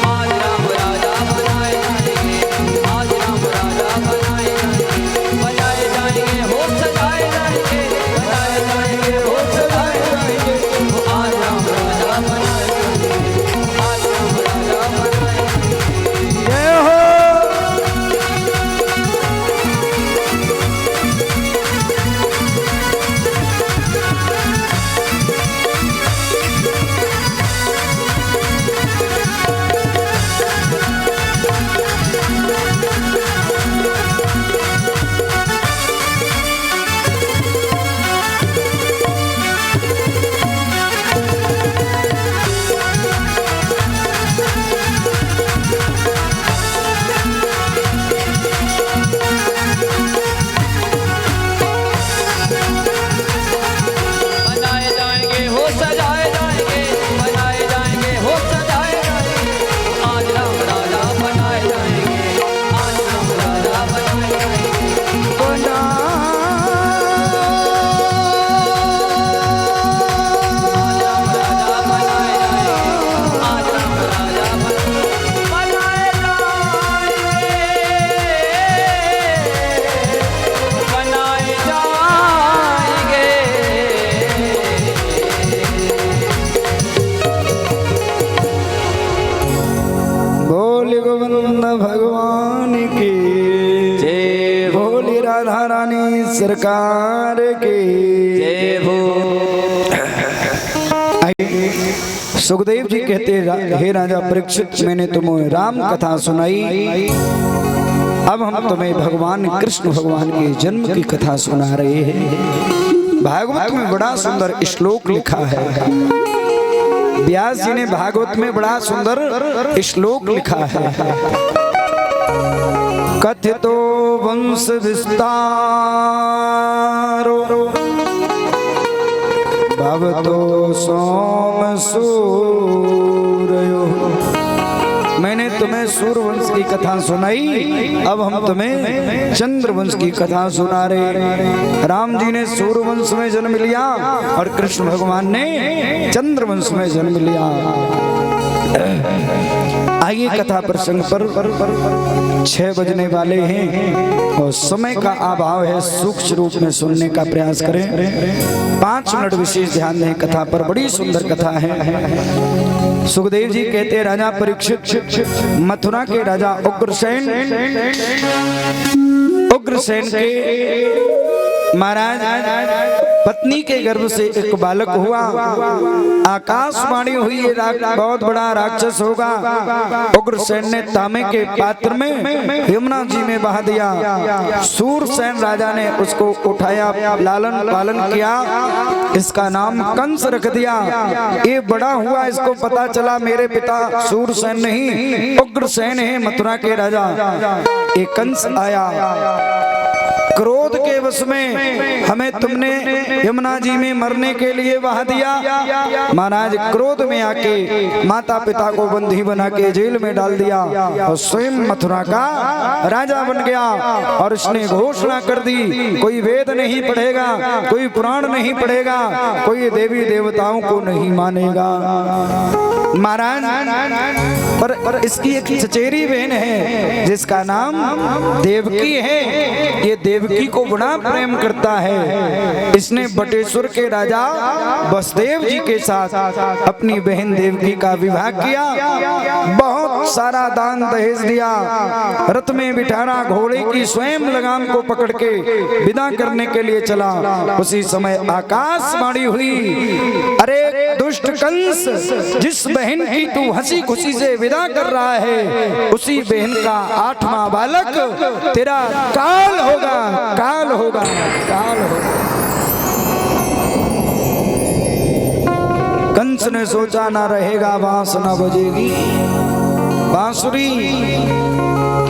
Speaker 2: आज राम राजा बनाए जाएंगे, आज राम राजा बनाए जाएंगे। बनाए जाएंगे हो सजाए जाएंगे, बनाए जाएंगे हो सजाए जाएंगे, आज राम राजा बनाए जाएंगे, आज राम राजा बनाए जाएंगे।
Speaker 1: जय हो।
Speaker 2: बनाए जाएंगे हो सजाए जाएंगे, बनाए जाएंगे हो सजाए जाएंगे, आज राम राजा बनाए जाएंगे, आज राम राजा बनाए जाएंगे।
Speaker 1: बना
Speaker 2: आज राम राजा बनाए जाएंगे, आज राम राजा बनाए जाएंगे, बनाए जाएंगे।
Speaker 1: बोल गोविंद भगवान की
Speaker 2: जय हो,
Speaker 1: बोली राधा रानी सरकार की
Speaker 2: जय हो।
Speaker 1: आइए, सुखदेव जी कहते हे राजा परीक्षित, मैंने तुम्हें राम कथा सुनाई, अब हम तुम्हें भगवान कृष्ण भगवान के जन्म की कथा सुना रहे हैं। भागवत में बड़ा सुंदर श्लोक लिखा है, व्यास जी ने भागवत में बड़ा सुंदर श्लोक लिखा है। कथितो वंश विस्तारो भवतो सोम सूरयो। मैंने तुम्हें सूर्यवंश की कथा सुनाई, अब हम तुम्हें चंद्रवंश की कथा सुना रहे। राम जी ने सूर्यवंश में जन्म लिया और कृष्ण भगवान ने चंद्रवंश में जन्म लिया। आइए कथा प्रसंग पर 6 बजने वाले हैं और समय का अभाव है, सूक्ष्म रूप में सुनने का प्रयास करें। 5 मिनट विशेष ध्यान दें कथा पर, बड़ी सुंदर कथा है। सुखदेव जी कहते हैं, राजा परीक्षित मथुरा के राजा उग्रसेन के महाराज पत्नी के गर्भ से एक बालक हुआ। आकाशवाणी हुई ये बहुत बड़ा राक्षस होगा। उग्रसेन ने तांबे के पात्र में यमुना जी में बहा दिया। सूरसेन राजा ने उसको उठाया, लालन पालन किया, इसका नाम कंस रख दिया। ये बड़ा हुआ, इसको पता चला मेरे पिता सूरसेन नहीं उग्रसेन है, मथुरा के राजा। एक कंस आया, क्रोध के वश में हमें तुमने यमुना जी में मरने के लिए बहा दिया। महाराज क्रोध में आके माता पिता को बंदी बना के जेल में डाल दिया और स्वयं मथुरा का राजा बन गया। और इसने घोषणा कर दी, कोई वेद नहीं पढ़ेगा, कोई पुराण नहीं पढ़ेगा, कोई देवी देवताओं को नहीं मानेगा। महाराज पर इसकी एक चचेरी बहन है जिसका नाम देवकी है। ये देवकी को बड़ा प्रेम करता है। इसने बटेश्वर के राजा वसुदेव जी के साथ अपनी बहन देवकी का विवाह किया। बहुत सारा दान दहेज दिया, रथ में बिठाना, घोड़े की स्वयं लगाम को पकड़ के विदा करने के लिए चला। उसी समय आकाशवाणी हुई, अरे दुष्ट कंस, जिस बहन की तू हंसी खुशी से विदा कर रहा है, उसी बहन का 8वां बालक तेरा काल होगा, काल होगा, काल होगा। कंस ने सोचा ना रहेगा बांस ना बजेगी बांसुरी।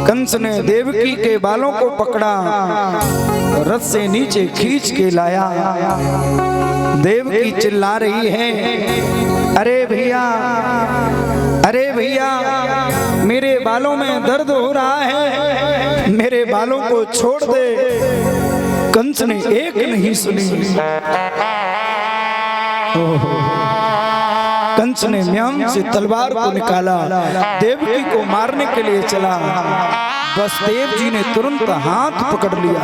Speaker 1: कंस ने देवकी के बालों को पकड़ा, रथ से नीचे खींच के लाया। देवकी चिल्ला रही है, अरे भैया, अरे भैया, मेरे बालों में दर्द हो रहा है, मेरे बालों को छोड़ दे। कंस ने एक नहीं सुनी। कंस ने म्यान से तलवार को निकाला, देवकी को मारने के लिए चला। वसुदेव जी ने तुरंत हाथ पकड़ लिया।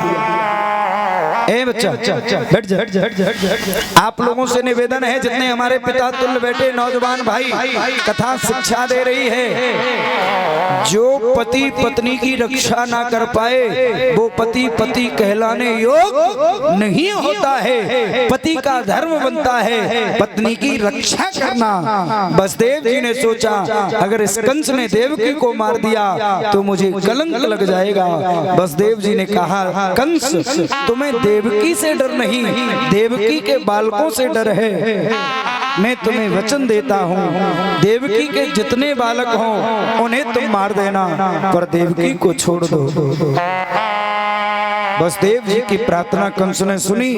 Speaker 1: ए बच्चा, हट जा, हट जा, हट जा, हट जा, हट जा। आप लोगों से निवेदन है, जितने हमारे पिता तुल्य बैठे नौजवान भाई, कथा शिक्षा दे रही है। जो पति पत्नी की रक्षा ना कर पाए वो पति पति कहलाने योग नहीं होता है। पति का धर्म बनता है पत्नी की रक्षा करना। वसुदेव जी ने सोचा, अगर इस कंस ने देवकी को मार दिया तो मुझे कलंक लग जाएगा। वसुदेव जी ने कहा, कंस, तुम्हें देवकी से डर नहीं, देवकी के बालकों से डर है। मैं तुम्हें वचन देता हूँ, देवकी के जितने बालक हों उन्हें तुम मार देना, पर देवकी को छोड़ दो। वसुदेव जी की प्रार्थना कंस ने सुनी।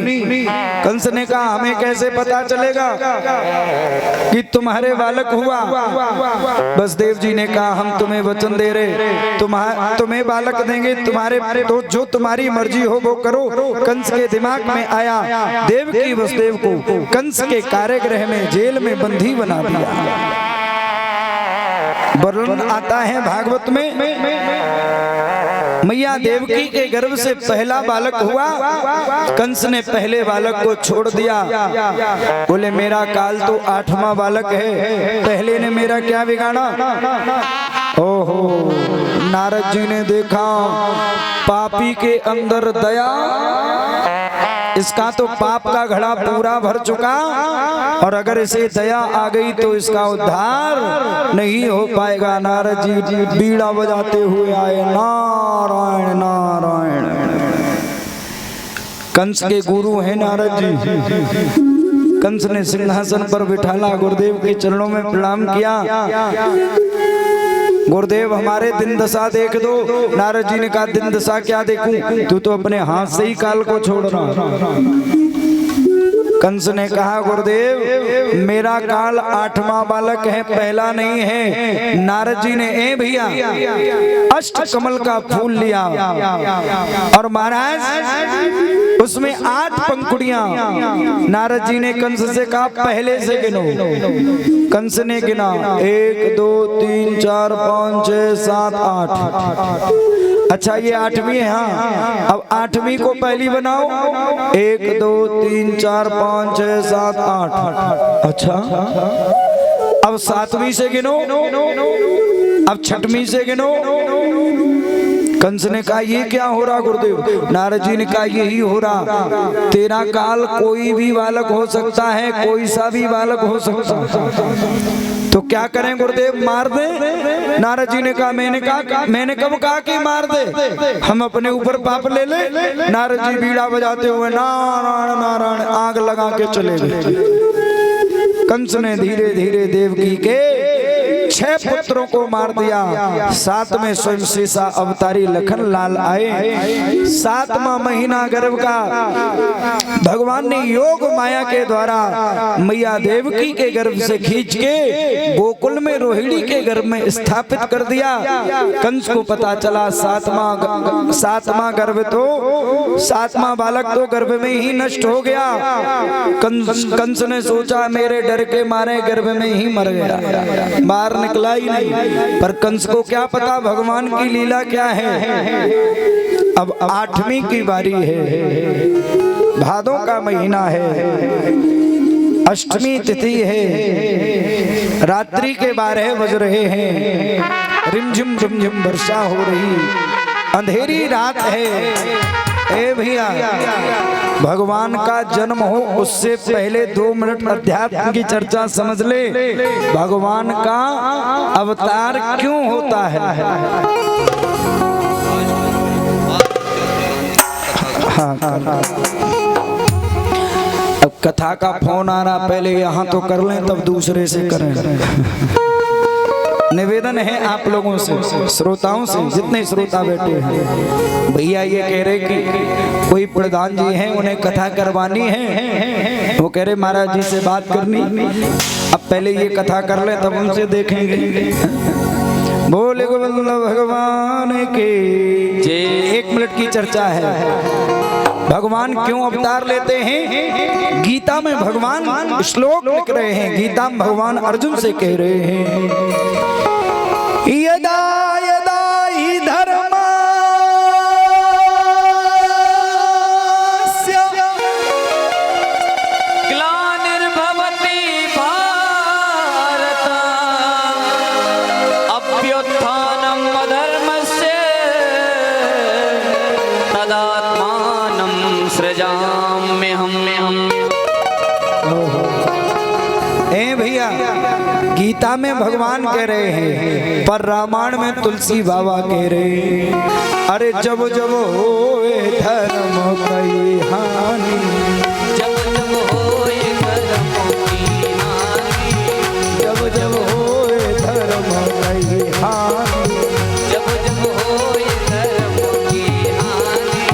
Speaker 1: कंस ने कहा, हमें कैसे पता चलेगा कि तुम्हारे बालक हुआ? वसुदेव जी ने कहा, हम तुम्हें वचन दे रहे, तुम्हें बालक देंगे, तुम्हारे तो जो तुम्हारी मर्जी हो वो करो। कंस के दिमाग में आया, देवकी वसुदेव को कंस के कारागृह में जेल में बंदी बना दिया। वर्णन आता है भागवत में, मैया देवकी के गर्भ से पहला बालक हुआ। कंस ने पहले बालक को छोड़ दिया, बोले मेरा काल तो 8वां बालक है, पहले ने मेरा क्या बिगाड़ा। ओहो, नारद जी ने देखा पापी के अंदर दया, इसका तो पाप का घड़ा पूरा भर चुका, और अगर इसे दया आ गई तो इसका उद्धार नहीं हो पाएगा। नारद जी बीड़ा बजाते हुए आए, नारायण नारायण। कंस के गुरु हैं नारद जी। कंस ने सिंहासन पर बिठाला, गुरुदेव के चरणों में प्रणाम किया। गुरुदेव हमारे दिन दशा देख दो। नारद जी ने कहा दिन दशा क्या देखूं, तू तो अपने हाथ से ही काल को छोड़ रहा। कंस ने कहा गुरुदेव मेरा काल 8वां बालक है, पहला नहीं है। नारद जी ने ए भैया अष्ट कमल का फूल लिया और महाराज उसमें 8 पंखुड़ियां। नारद जी ने कंस से कहा पहले से गिनो। कंस ने गिना 1 2 3 4 5 6 7 8। अच्छा ये 8वीं है। हाँ अब 8वीं को पहली बनाओ। 1 2 3 4 5 6 7 8। अच्छा अब 7वीं से गिनो, अब 6वीं से गिनो। कंस ने कहा ये क्या हो रहा गुरुदेव? नारद जी ने कहा यही हो रहा। तेरा काल कोई भी बालक हो सकता है, कोई सा भी बालक हो सकता है, तो क्या करें गुरुदेव? मार दे? नारद जी ने कहा मैंने कब कहा कि मार दे? हम अपने ऊपर पाप ले ले। नारद जी बीड़ा बजाते हुए नारायण नारायण आग लगा के चले गए। कंस ने धीरे धीरे देवकी के 6 पुत्रों को मार दिया। 7 में स्वयं शेषा अवतारी लखन लाल आए। 7वां महीना गर्भ का भगवान ने योग माया के द्वारा मैया देवकी के गर्भ से खींच के गोकुल में रोहिणी के गर्भ में स्थापित कर दिया। कंस को पता चला 7वां गर्भ तो 7वां बालक तो गर्भ में ही नष्ट हो गया। कंस ने सोचा मेरे डर के मारे गर्भ में ही मर गया, बाहर निकला ही नहीं। पर कंस को क्या पता भगवान की लीला क्या है। अब 8वीं की बारी है, भादों का महीना है, अष्टमी तिथि है, रात्रि के 12 बज रहे हैं, रिमझिम रिमझिम वर्षा हो रही, अंधेरी रात है। ए भैया भगवान का जन्म हो उससे पहले 2 मिनट अध्यात्म की चर्चा समझ ले। भगवान का अवतार क्यों होता है? हाँ, अब कथा का फोन आ रहा, पहले यहाँ तो कर लें तब दूसरे से करें। निवेदन है आप लोगों से, श्रोताओं से, जितने श्रोता बैठे हैं। भैया ये कह रहे कि कोई प्रधान जी हैं उन्हें कथा करवानी है, वो कह रहे महाराज जी से बात करनी। अब पहले ये कथा कर ले तब उनसे देखेंगे। बोले गोविंद भगवान के जय। 1 मिनट की चर्चा है। भगवान क्यों अवतार लेते हैं? गीता में भगवान श्लोक लिख रहे हैं। गीता में भगवान अर्जुन से कह रहे हैं यदा यदा हि धर्मस्य
Speaker 2: ग्लानिर्भवति भारत अभ्युत्थानम् अधर्मस्य तदात्मानं सृजाम्यहम्।
Speaker 1: ए भैया गीता में भगवान कह रहे हैं, पर रामायण में तुलसी बाबा कह रहे हैं अरे जब जब होए धर्म की हानि,
Speaker 2: जब जब होए धर्म की हानि,
Speaker 1: जब जब होए धर्म की हानि,
Speaker 2: जब जब होए धर्म की हानि,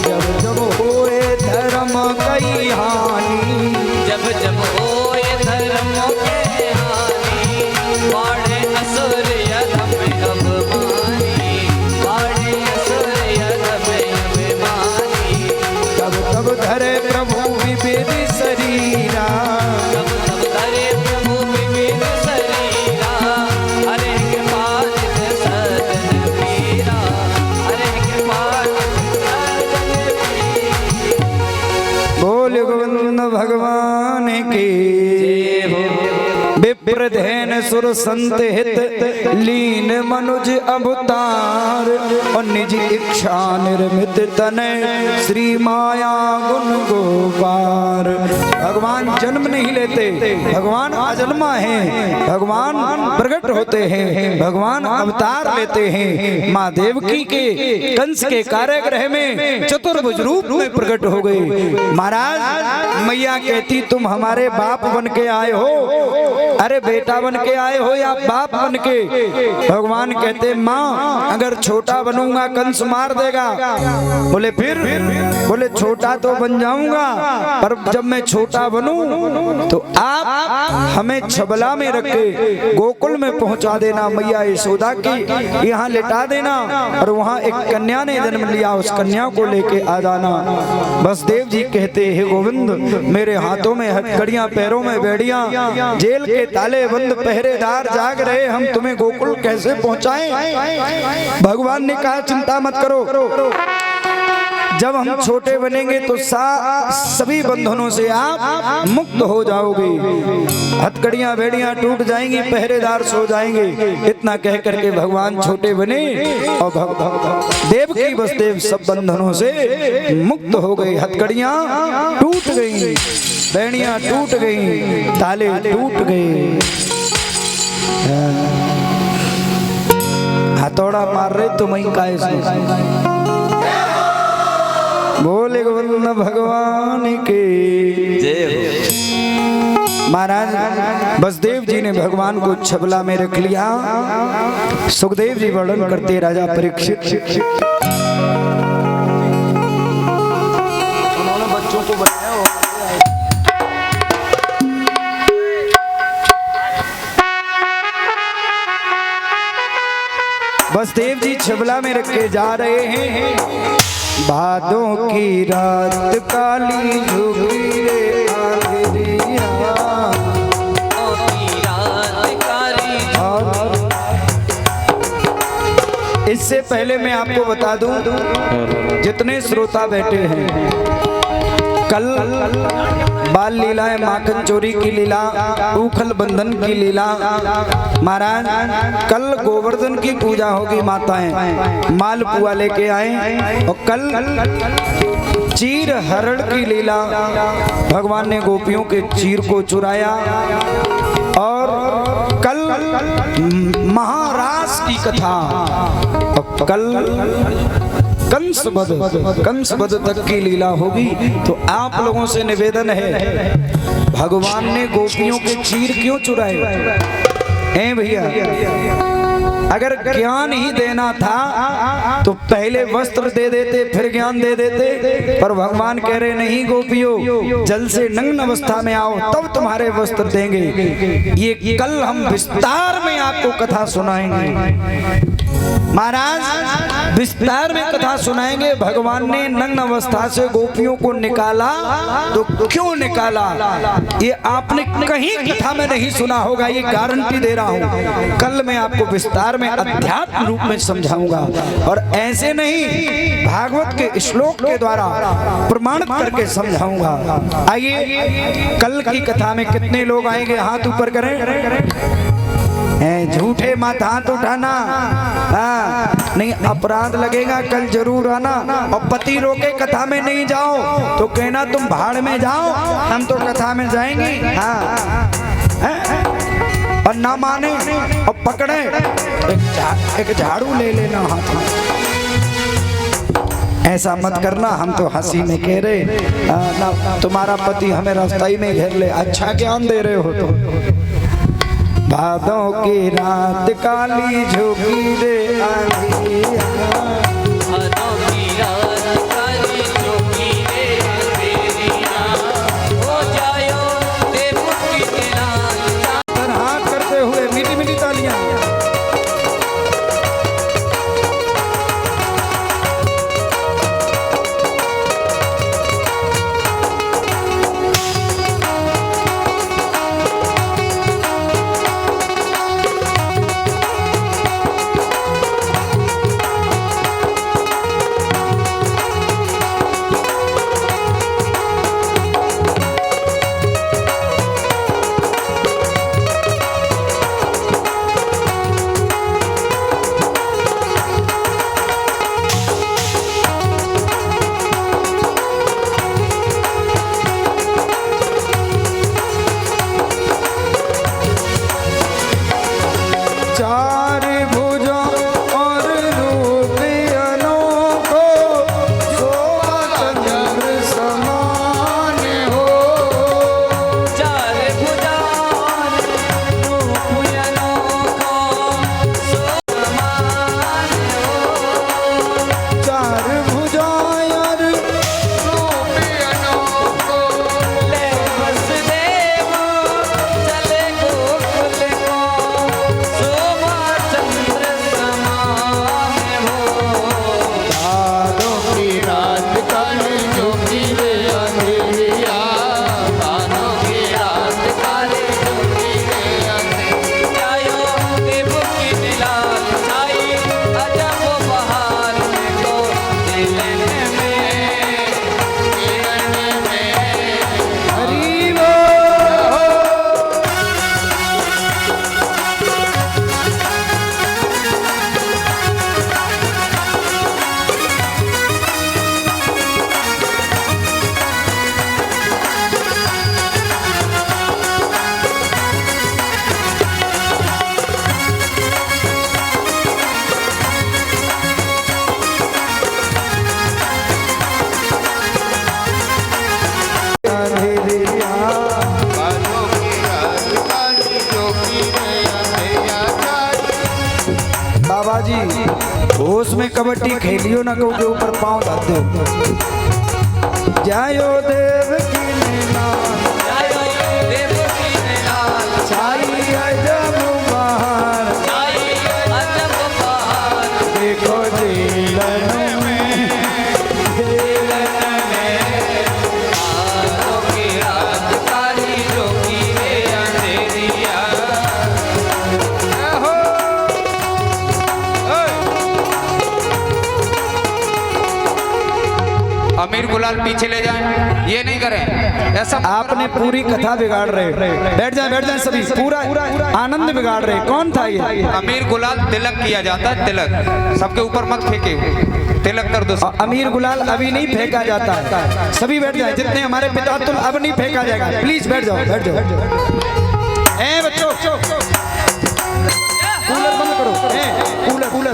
Speaker 1: जब जब होए धर्म की हानि,
Speaker 2: जब जब होए धर्म के हानि, बाढ़े असुर यधम अभिमानी, बाढ़े असुर यधम अभिमानी,
Speaker 1: तब तब धरे प्रभु विविध शरीरा,
Speaker 2: तब तब धरे प्रभु विविध शरीरा, हरे के पालित सदन पीरा, हरे के पालित सदन पीरा।
Speaker 1: बोल गोविंद भगवान की विप्रधेन सुर संत हित लीन मनुज अवतार और निज इच्छा निर्मित तनय श्री माया गुण गोपार। भगवान जन्म नहीं लेते, भगवान अजन्मा है, भगवान प्रकट होते हैं, भगवान अवतार लेते हैं। माँ देवकी के कंस के कारागृह में चतुर्भुज रूप में प्रकट हो गए। महाराज मैया कहती तुम हमारे बाप बन के आए हो, अरे बेटा बन के आए हो या बाप बन के। भगवान कहते माँ अगर छोटा बनूंगा कंस मार देगा। बोले फिर? बोले छोटा तो बन जाऊंगा पर जब मैं छोटा बनूं तो आप हमें छबला में रख के गोकुल में पहुंचा देना, मैया यशोदा की यहाँ लिटा देना और वहाँ एक कन्या ने जन्म लिया, उस कन्या को लेके आ जाना। वसुदेव जी कहते हे गोविंद मेरे हाथों में हथकड़ियां, पैरों में बेड़ियां, जेल के ताले बंद, पहरेदार जाग रहे, हम तुम्हें गोकुल कैसे पहुंचाएं? भगवान ने कहा चिंता मत करो, जब हम छोटे बनेंगे तो सभी बंधनों से आप मुक्त हो जाओगे, हथकड़ियां बेड़ियां टूट जाएंगी, पहरेदार सो जाएंगे। इतना कह करके भगवान छोटे बने और देव की वसुदेव सब बंधनों से मुक्त हो गए। हथकड़ियां टूट गई, बेड़ियां टूट गई, ताले टूट गए। हथौड़ा मार रहे तो मई का बोले गोविंद भगवान के
Speaker 2: जय हो।
Speaker 1: महाराज वसुदेव जी ने भगवान को छबला में रख लिया। सुखदेव जी वर्णन करते राजा परीक्षित उन्होंने बच्चों को बनाया हो। वसुदेव जी छबला में रख के जा रहे हैं। भादों की रात काली झुकी रे आंधिया, इससे पहले मैं आपको बता दूं जितने श्रोता बैठे हैं, कल बाल लीलाएं, माखन चोरी की लीला, उखल बंधन की लीला, महाराज कल गोवर्धन की पूजा होगी, माताएं मालपुआ लेके आए, और कल चीर हरण की लीला, भगवान ने गोपियों के चीर को चुराया, और कल महारास की कथा, और कल कंस वध तक की लीला होगी। तो आप लोगों से निवेदन है, भगवान ने गोपियों के चीर क्यों चुराए? हैं भैया, अगर ज्ञान ही देना था तो पहले वस्त्र दे देते फिर ज्ञान दे देते, पर भगवान कह रहे नहीं गोपियों, जल से नग्न अवस्था में आओ तब तुम्हारे वस्त्र देंगे। ये कल हम विस्तार में आपको कथा सुनाएंगे, महाराज विस्तार में कथा सुनाएंगे। भगवान ने नग्न अवस्था से गोपियों को निकाला तो क्यों निकाला, ये आपने कहीं कथा में नहीं सुना होगा, ये गारंटी दे रहा हूँ। कल मैं आपको विस्तार में अध्यात्म रूप में समझाऊंगा, और ऐसे नहीं भागवत के श्लोक के द्वारा प्रमाणित करके समझाऊंगा। आइए कल की कथा में कितने लोग आएंगे, हाथ ऊपर करें। झूठे मत हाथ उठाना, नहीं अपराध लगेगा, कल जरूर आना। और पति रोके कथा में नहीं जाओ तो कहना तुम भाड़ में जाओ, हम तो कथा में जाएंगे। और ना माने और पकड़े एक झाड़ू ले लेना हाथ में। ऐसा मत करना, हम तो हंसी में कह रहे ना, तुम्हारा पति हमें रास्ते में घेर ले। अच्छा ज्ञान दे रहे हो तो। भादों की रात काली झुकी रे आंधिया,
Speaker 2: भादों की रात काली झुकी रे आंधिया, हो जायो ते मुक्ति तेरा।
Speaker 1: हाथ करते हुए मीठी मीठी तालियां। होश में कबड्डी खेलियो ना कहूँ के ऊपर पाँव डालते हो। जायो देव की लाल,
Speaker 2: जायो देव की लाल,
Speaker 1: छाई अजब बहार,
Speaker 2: छाई अजब बहार,
Speaker 1: देखो जीलन में,
Speaker 2: आलों की रात काली रोकी रे अंधेरिया।
Speaker 3: अमीर गुलाल पीछे ले जाएं, ये नहीं करें ऐसा।
Speaker 1: आपने पूरी कथा बिगाड़ रहे। बैठ जाए सभी, पूरा आनंद बिगाड़ रहे। कौन था ये?
Speaker 3: अमीर गुलाल तिलक किया जाता है, तिलक सबके ऊपर मत फेंके, तिलक कर दो।
Speaker 1: अमीर गुलाल अभी नहीं फेंका जाता है। सभी बैठ जाए, जितने हमारे पिता तुल अब नहीं फेंका जाएगा। प्लीज बैठ जाओ, बैठ जाओ। ए बच्चों, कूलर बंद करो। Cooler cooler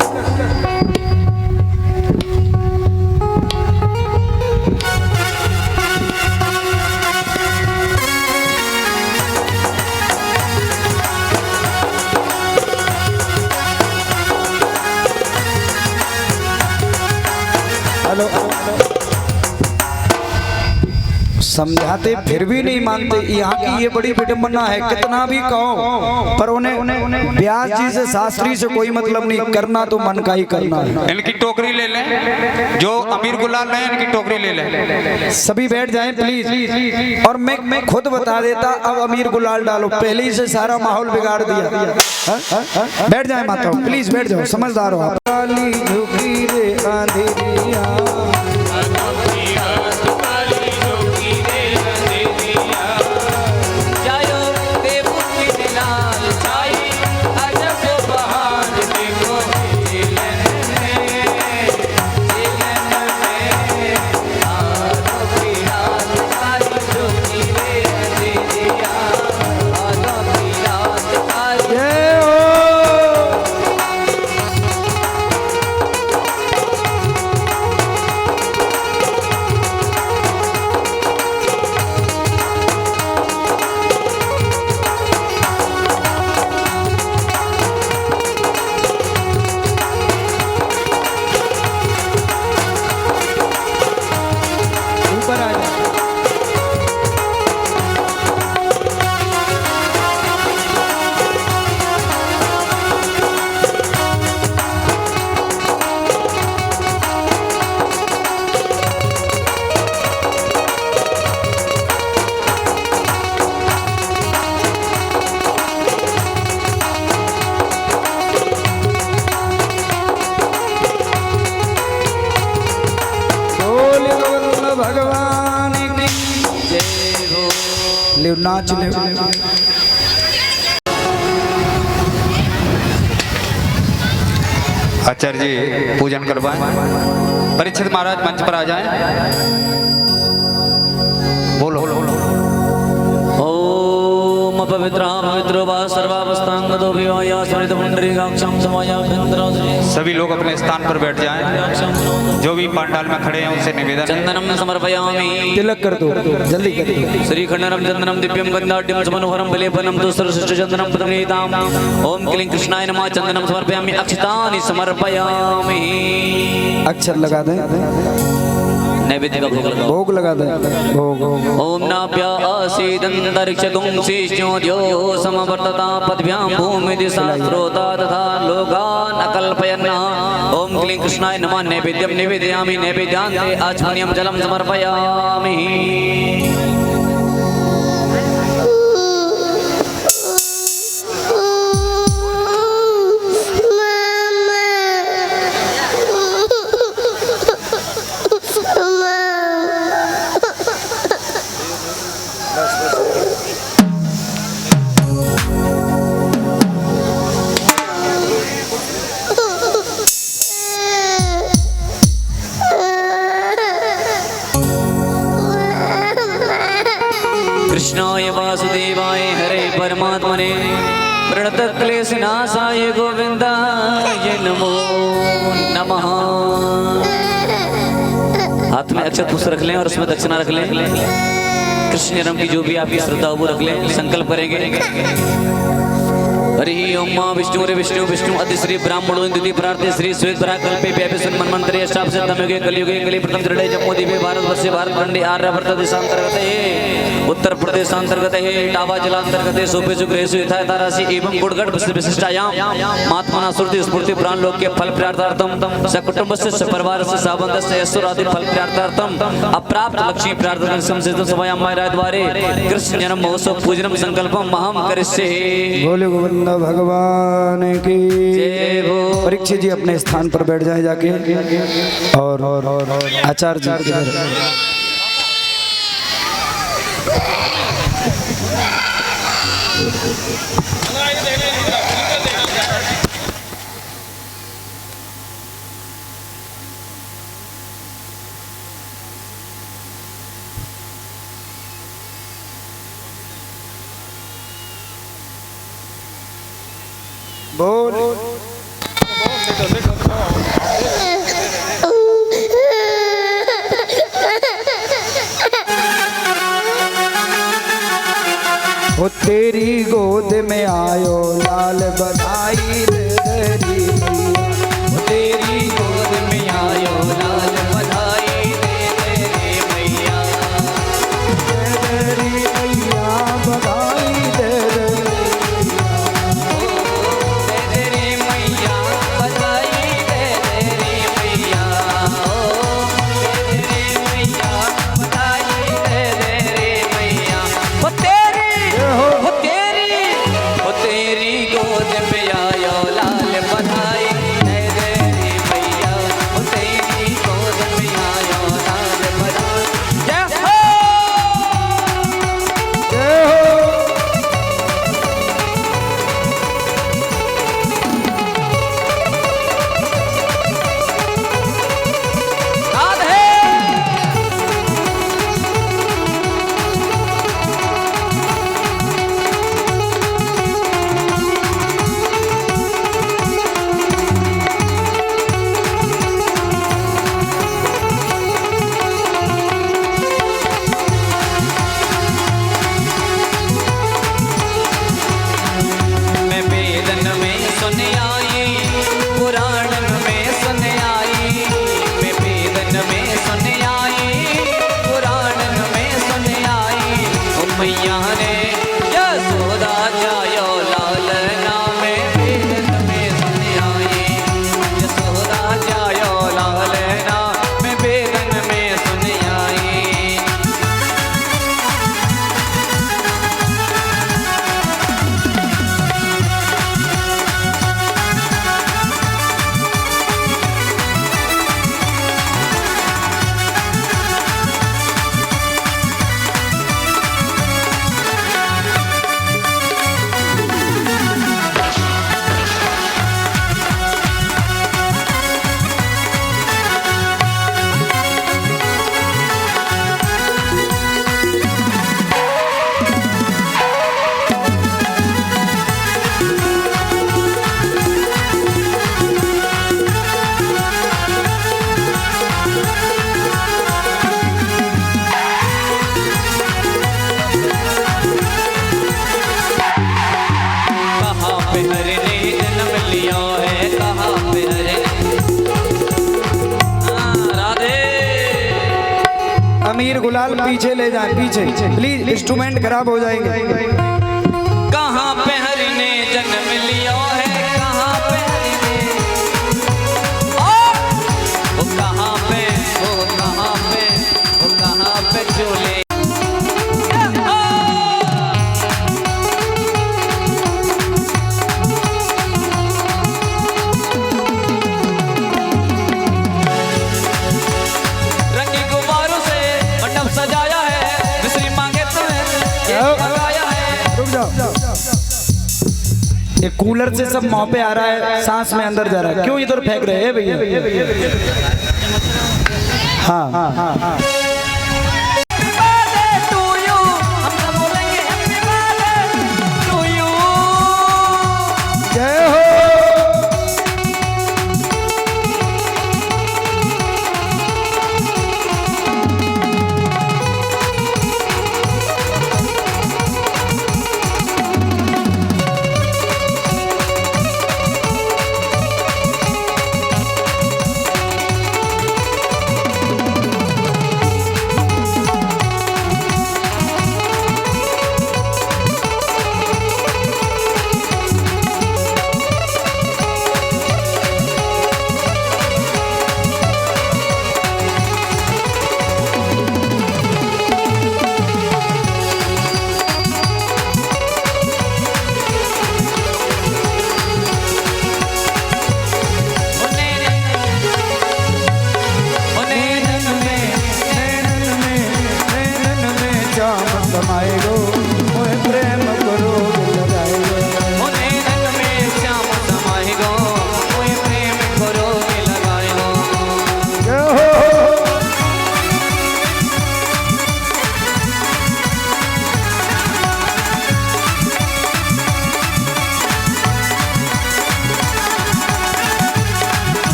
Speaker 1: hello. समझाते फिर भी नहीं मानते। यहाँ की ये बड़ी विडंबना है, कितना भी कहो पर उन्हें व्यास जी से शास्त्री से कोई मतलब नहीं। करना तो मन का ही करना है।
Speaker 3: इनकी टोकरी ले लें, जो अमीर गुलाल नहीं इनकी टोकरी ले लें।
Speaker 1: सभी बैठ जाएं प्लीज। और मैं खुद बता देता, अब अमीर गुलाल डालो, पहले ही से सारा माहौल बिगाड़ दिया। बैठ जाए माता, प्लीज बैठ जाओ, समझदार हो आप।
Speaker 2: जायो देव की लाल, छाई अजब बहार, देखो जीलन में, आलों की रात काली रोकी रे अंधेरिया, आलों की रात काली।
Speaker 1: ऊपर आ जाए। भगवान की
Speaker 2: जय हो।
Speaker 1: ले नाच ले।
Speaker 3: आचार्य जी पूजन करवाएं। परीक्षित महाराज मंच पर आ जाएं। बोलो
Speaker 2: ओम पवित्र पवित्र वा सर्वावस्थांगतो विवाया स्मृत पुंडरीकाक्षं समायाभ्यन्तरं।
Speaker 3: सभी लोग अपने स्थान पर बैठ जाएं। जो भी पंडाल में खड़े हैं उनसे निवेदन है।
Speaker 2: चंदनम समर्पयामि।
Speaker 1: तिलक कर दो, जल्दी कर दो।
Speaker 2: श्रीखंडनम चंदनम दिव्यम गंधाढ्यम समनोहरम विलेपनम दुस्तरशिष्ट चंदनम पद्मनीताम। ओम क्लीं कृष्णाय नमः। चंदनम समर्पयामि, अक्षतानि समर्पयामि।
Speaker 1: अक्षर लगा दें,
Speaker 2: नैवेद्य का भोग लगाओ।
Speaker 1: भोग लगा दें। भोग
Speaker 2: ओम नाभ्यासीदन्तरिक्षगुं शिष्योद्यो समवर्तता पद्भ्यां भूमि दिशा स्रोता तथा लोकान् अकल्पयन्। ओम क्लीं कृष्णाय नमः। नैवेद्यं निवेदयामि। नैवेद्यान्ते आचमनीयं जलं समर्पयामि। कृष्णाय वासुदेवाय हरे परमात्मने प्रणतक्लेशनाशाय गोविंदाय नमो नमः। हाथ में अक्षत पुष्प रख लें और उसमें दक्षिणा रख लें। कृष्ण जन्म की जो भी आपकी श्रद्धा हो वो रख लें। संकल्प करेंगे। ओम क्लीं कृष्णाय नमः। नैवेद्यम निवेदयामि। नैवेद्यान्ते आचमनीयं जलं समर्पयामि। हरि ओम मां विष्णु रे विष्णु विष्णु अति श्री ब्राह्मणो द्वितीय प्रार्थे श्री श्वेत कल्पे व्यापे सन्मन्वंतरे अष्टादश शतमयुगे कलियुगे कलि प्रथम त्रिडे जम्मूद्वीपे भारतवर्षे भारतखंडे आर्यवर्त देशांतर्गत है उत्तर प्रदेशांतर्गत है इटावा जिलांतर्गत है सोपे सुग्रेसु यथा तारासी एवं गुड़गढ़ विशिष्टायाम महात्मना श्रुति स्फूर्ति प्राण लोक के फल प्रार्थार्थम सकुटुंबस्य सपरिवारस्य साबंधस्य ऐश्वर्यादि फल प्रार्थार्थम अप्राप्त लक्ष्मी प्रार्थना संसिद्ध सभायां माया द्वारे कृष्ण जन्म महोत्सव पूजनम संकल्पम महम करिष्ये।
Speaker 1: बोले गोविंद भगवान की
Speaker 2: जय हो।
Speaker 1: परीक्षित जी अपने स्थान पर बैठ जाए जाके और आचार्य जी किधर? बोल वो तेरी गोद में आयो लाल बधाई दे तेरी मैया। वो तेरी गोद में आयो लाल बधाई दे तेरी मैया। दे तेरी मैया बधाई दे
Speaker 2: तेरी मैया बधाई दे तेरी मैया तेरी मैया बधाई दे तेरी मैया वो तेरी गोद में आयो लाल बधाई दे तेरी मैया वो तेरी गोद में आयो लाल बधाई जय हो
Speaker 1: जय हो।
Speaker 2: राधे मैं वेदन में सुन आई पुराणन में सुन आई मैं वेदन में सुन आई पुराणन में सुन आई ओ मैया ने यशोदा जायो लाल नाम वेदन में सुन आई यशोदा जायो लाल नाम वेदन में सुन आई कहाँ पे हरे ने जन्म लिया है कहाँ पे हरे राधे
Speaker 1: अमीर गुलाल पीछे ले जाए पीछे प्लीज इंस्ट्रूमेंट खराब हो जाएंगे।
Speaker 2: कहाँ पे हरि ने जन्म लिया है कहाँ पे हरि ने वो कहाँ पे झूले रंगी गुब्बारों से मंडप सजाया है मिश्री मांगे तुम्हें ये मंगाया है।
Speaker 1: रुक जाओ। ये कूलर से सब मुंह पे आ रहा है, सांस में अंदर जा रहा है, क्यों इधर फेंक रहे हैं भैया? हाँ हाँ हाँ हाँ। जय हो।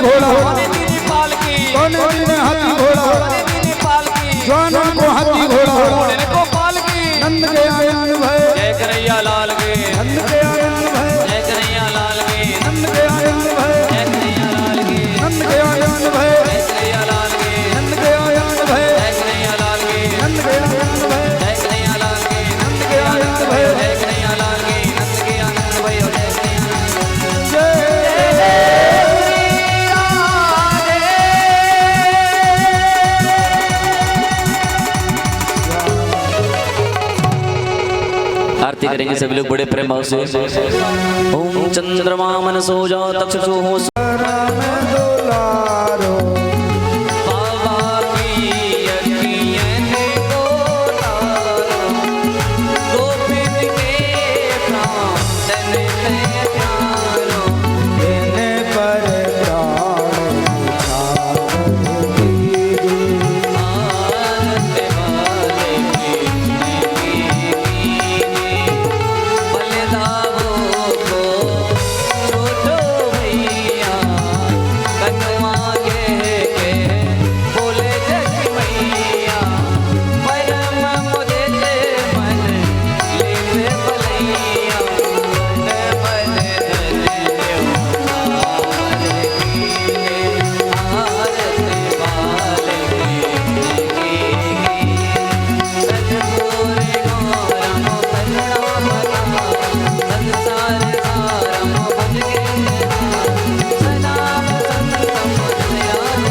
Speaker 1: घोड़ा
Speaker 2: कौने दीनी पालकी
Speaker 1: कौन दीने हाथी घोड़ा
Speaker 2: कौने दीनी पालकी
Speaker 1: जवानों को हाथी घोड़ा
Speaker 2: घोड़े को पालकी
Speaker 1: नंद के आयन भय
Speaker 2: जय कन्हैया लाल के
Speaker 1: नंद के आयन भय
Speaker 2: जय कन्हैया लाल के
Speaker 1: नंद के आयन भय
Speaker 2: जय कन्हैया लाल के
Speaker 1: नंद के आयन भय
Speaker 2: जय कन्हैया लाल के
Speaker 1: नंद के आयन भय
Speaker 2: जय कन्हैया लाल के
Speaker 1: नंद के आयन भय
Speaker 2: जय कन्हैया लाल के
Speaker 1: नंद के आयन भय
Speaker 2: जय कन्हैया लाल के नंद के आनंद भय जय कन्हैया आरती करेंगे सभी लोग बड़े प्रेम भाव से। ओम चंद्रमा मन सो जाओ तक्षु हो
Speaker 1: राम दुलारो
Speaker 2: बाबा की अखियन को तारो गोपिन के प्राण तन से प्यारो
Speaker 1: देने पर प्राण उछाल दीजिए
Speaker 2: आरत वाले बलिदावो को छोटो भैया कन्वा के बोले जग मैया परम मुझे मन लेते बलैया मन मन आरत वाले सतगुरु राम करुणा मना संसार सारम भज के सनाम संतम दयाल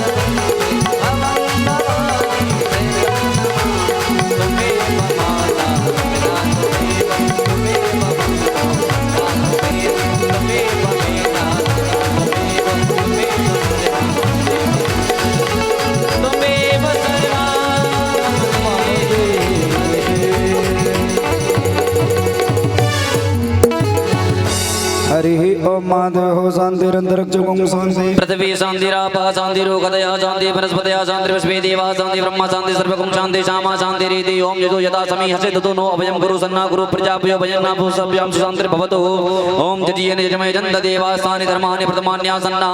Speaker 2: भवं भवानी तुम्हें माता पिता तुम्हें
Speaker 1: हरि ओम माधव हो शांति रंद्रक जगों शांति
Speaker 2: पृथ्वी शांति रापा शांति रोगदया शांति वनस्पतया शांति विश्वे देवा शांति ब्रह्मा शांति सर्वगुण शांति श्यामा शांति रीति ओम यदो यदा समी हसे ततो नो अभयं गुरु सन्ना गुरु प्रजापयो भजन्ना भूसभ्यां शांति भवतो ओम जजीयन यजमय जन्त देवास्तानि धर्मानि प्रथमान्यासन्ना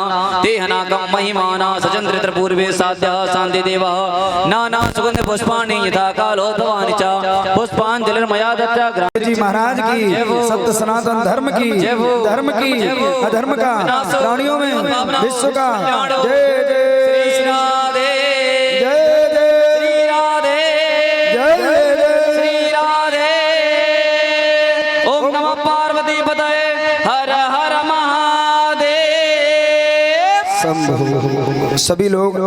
Speaker 2: देहनाकं महिमाना सचन्द्रित्र पूर्वे साध्या शांति देवा नाना सुगंध पुष्पाणि यथा कालोद्भवानि च पुष्पांजलिर्मया दत्ता
Speaker 1: जी महाराज की सत्य सनातन धर्म की अधर्म का प्राणियों में विश्व का जय जय
Speaker 2: श्री राधे
Speaker 1: जय जय
Speaker 2: श्री राधे
Speaker 1: जय जय
Speaker 2: श्री राधे ओम नमः पार्वती पतये हर हर महादेव
Speaker 1: शंभु सभी लोग